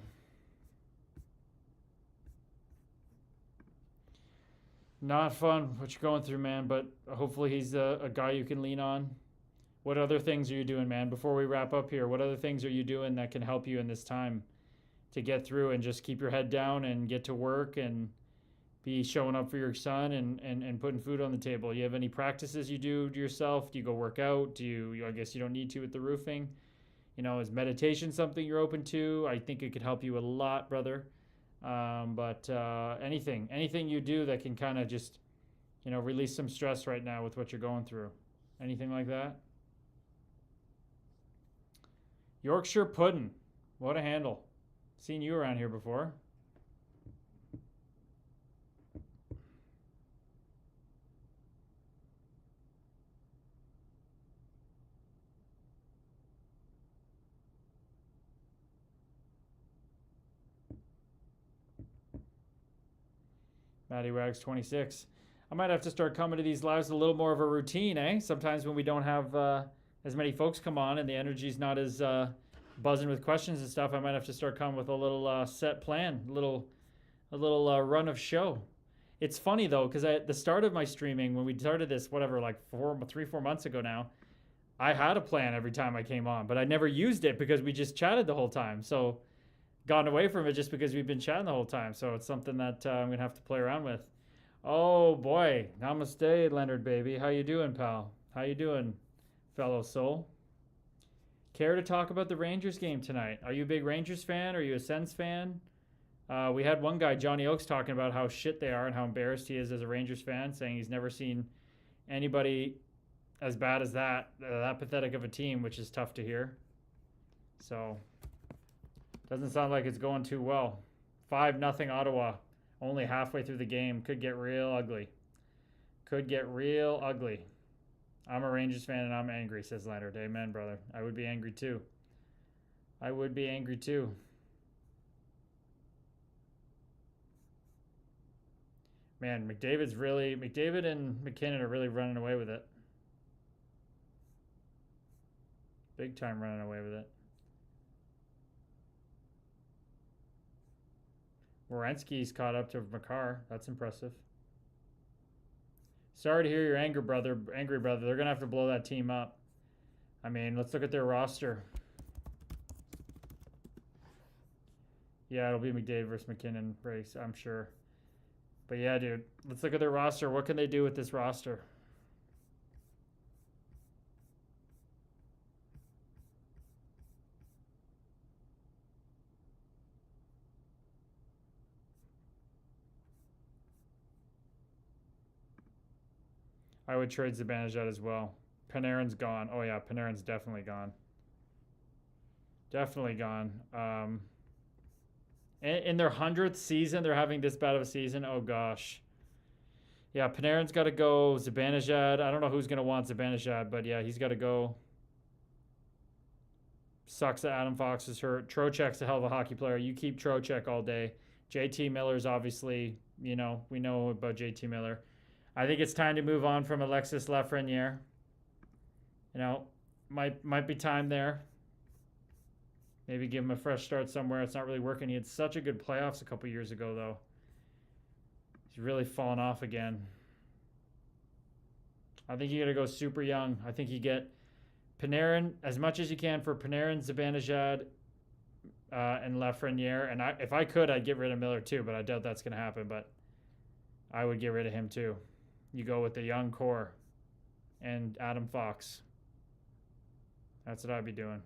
A: Not fun what you're going through, man. But hopefully he's a guy you can lean on. What other things are you doing, man? Before we wrap up here, what other things are you doing that can help you in this time to get through and just keep your head down and get to work and be showing up for your son and putting food on the table? You have any practices you do to yourself? Do you go work out? Do you, I guess you don't need to with the roofing. You know, is meditation something you're open to? I think it could help you a lot, brother. But anything you do that can kind of just, you know, release some stress right now with what you're going through. Anything like that? Yorkshire Puddin'. What a handle. Seen you around here before. Matty Wags 26. I might have to start coming to these lives a little more of a routine, eh? Sometimes when we don't have as many folks come on and the energy's not as buzzing with questions and stuff, I might have to start coming with a little set plan, a little run of show. It's funny though, because at the start of my streaming, when we started this, whatever, like 3-4 months ago now, I had a plan every time I came on, but I never used it because we just chatted the whole time. So gotten away from it just because we've been chatting the whole time. So it's something that I'm gonna have to play around with. Oh boy, namaste, Leonard baby. How you doing, pal? How you doing, fellow soul? Care to talk about the Rangers game tonight? Are you a big Rangers fan? Are you a Sens fan? We had one guy, Johnny Oakes, talking about how shit they are and how embarrassed he is as a Rangers fan, saying he's never seen anybody as bad as that pathetic of a team, which is tough to hear. So, doesn't sound like it's going too well. 5-0 Ottawa, only halfway through the game. Could get real ugly. Could get real ugly. I'm a Rangers fan and I'm angry, says Leonard. Amen, brother. I would be angry too. I would be angry too. Man, McDavid and McKinnon are really running away with it. Big time running away with it. Werenski's caught up to Makar. That's impressive. Sorry to hear your angry brother. They're gonna have to blow that team up. I mean, let's look at their roster. Yeah, it'll be McDavid versus McKinnon race, I'm sure. But yeah, dude, let's look at their roster. What can they do with this roster? I would trade Zibanejad as well. Panarin's gone. Oh yeah, Panarin's definitely gone. Definitely gone. In their 100th season, they're having this bad of a season. Oh gosh. Yeah, Panarin's got to go. Zibanejad. I don't know who's gonna want Zibanejad, but yeah, he's got to go. Sucks that Adam Fox is hurt. Trocheck's a hell of a hockey player. You keep Trocheck all day. JT Miller's obviously, you know, we know about JT Miller. I think it's time to move on from Alexis Lafreniere. You know, might be time there. Maybe give him a fresh start somewhere. It's not really working. He had such a good playoffs a couple years ago, though. He's really fallen off again. I think you got to go super young. I think you get Panarin as much as you can for Panarin, Zibanejad, and Lafreniere. And if I could, I'd get rid of Miller too, but I doubt that's going to happen. But I would get rid of him too. You go with the young core and Adam Fox. That's what I'd be doing.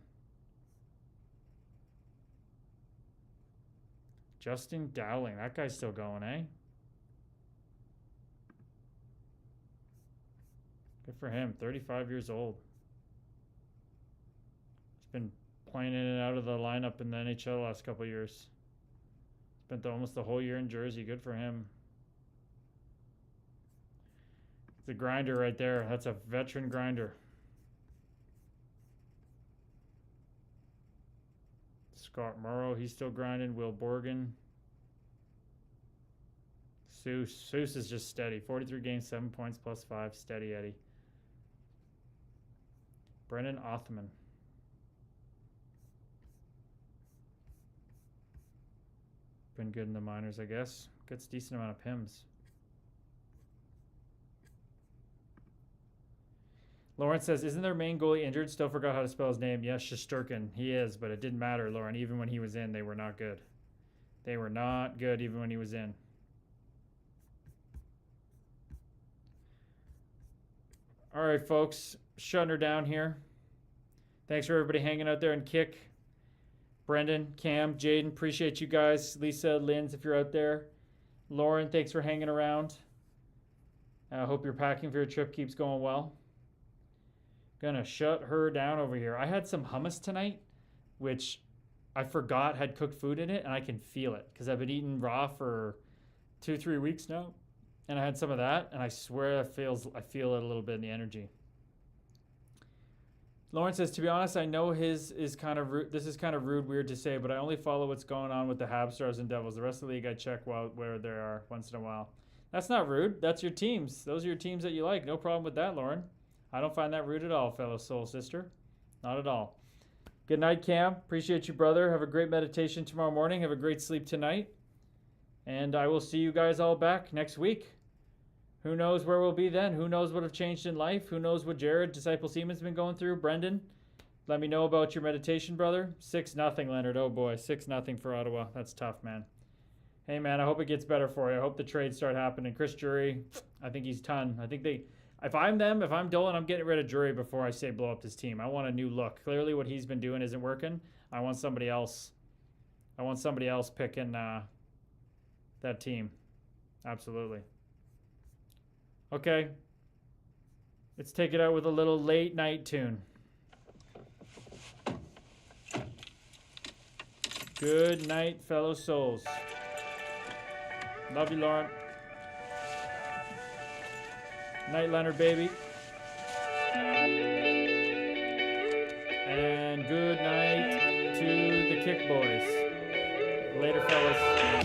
A: Justin Dowling. That guy's still going, eh? Good for him. 35 years old. He's been playing in and out of the lineup in the NHL the last couple of years. Spent almost the whole year in Jersey. Good for him. The grinder right there. That's a veteran grinder. Scott Morrow, he's still grinding. Will Borgen. Seuss is just steady. 43 games, 7 points, +5. Steady Eddie. Brendan Othman. Been good in the minors, I guess. Gets a decent amount of PIMs. Lawrence says, isn't their main goalie injured? Still forgot how to spell his name. Yes, Shesterkin. He is, but it didn't matter, Lauren. Even when he was in, they were not good. They were not good even when he was in. All right, folks. Shutting her down here. Thanks for everybody hanging out there and Kick. Brendan, Cam, Jaden, appreciate you guys. Lisa, Linz, if you're out there. Lauren, thanks for hanging around. I hope your packing for your trip keeps going well. Gonna shut her down over here. I had some hummus tonight, which I forgot had cooked food in it, and I can feel it because I've been eating raw for 2-3 weeks now, and I had some of that, and I swear I feel it a little bit in the energy. Lauren says, to be honest, I know his is kind of rude. This is kind of rude, weird to say, but I only follow what's going on with the Habs, Stars, and Devils. The rest of the league I check where they are once in a while. That's not rude. That's your teams. Those are your teams that you like. No problem with that, Lauren. I don't find that rude at all, fellow soul sister. Not at all. Good night, Cam. Appreciate you, brother. Have a great meditation tomorrow morning. Have a great sleep tonight. And I will see you guys all back next week. Who knows where we'll be then? Who knows what have changed in life? Who knows what Jared, Disciple Seaman's been going through? Brendan, let me know about your meditation, brother. 6-0, Leonard. Oh, boy. 6-0 for Ottawa. That's tough, man. Hey, man, I hope it gets better for you. I hope the trades start happening. Chris Drury, I think he's done. I think they... If I'm Dolan, I'm getting rid of Drury before I say blow up this team. I want a new look. Clearly what he's been doing isn't working. I want somebody else. I want somebody else picking that team. Absolutely. Okay. Let's take it out with a little late night tune. Good night, fellow souls. Love you, Lauren. Night, Leonard, baby. And good night to the Kick Boys. Later, fellas.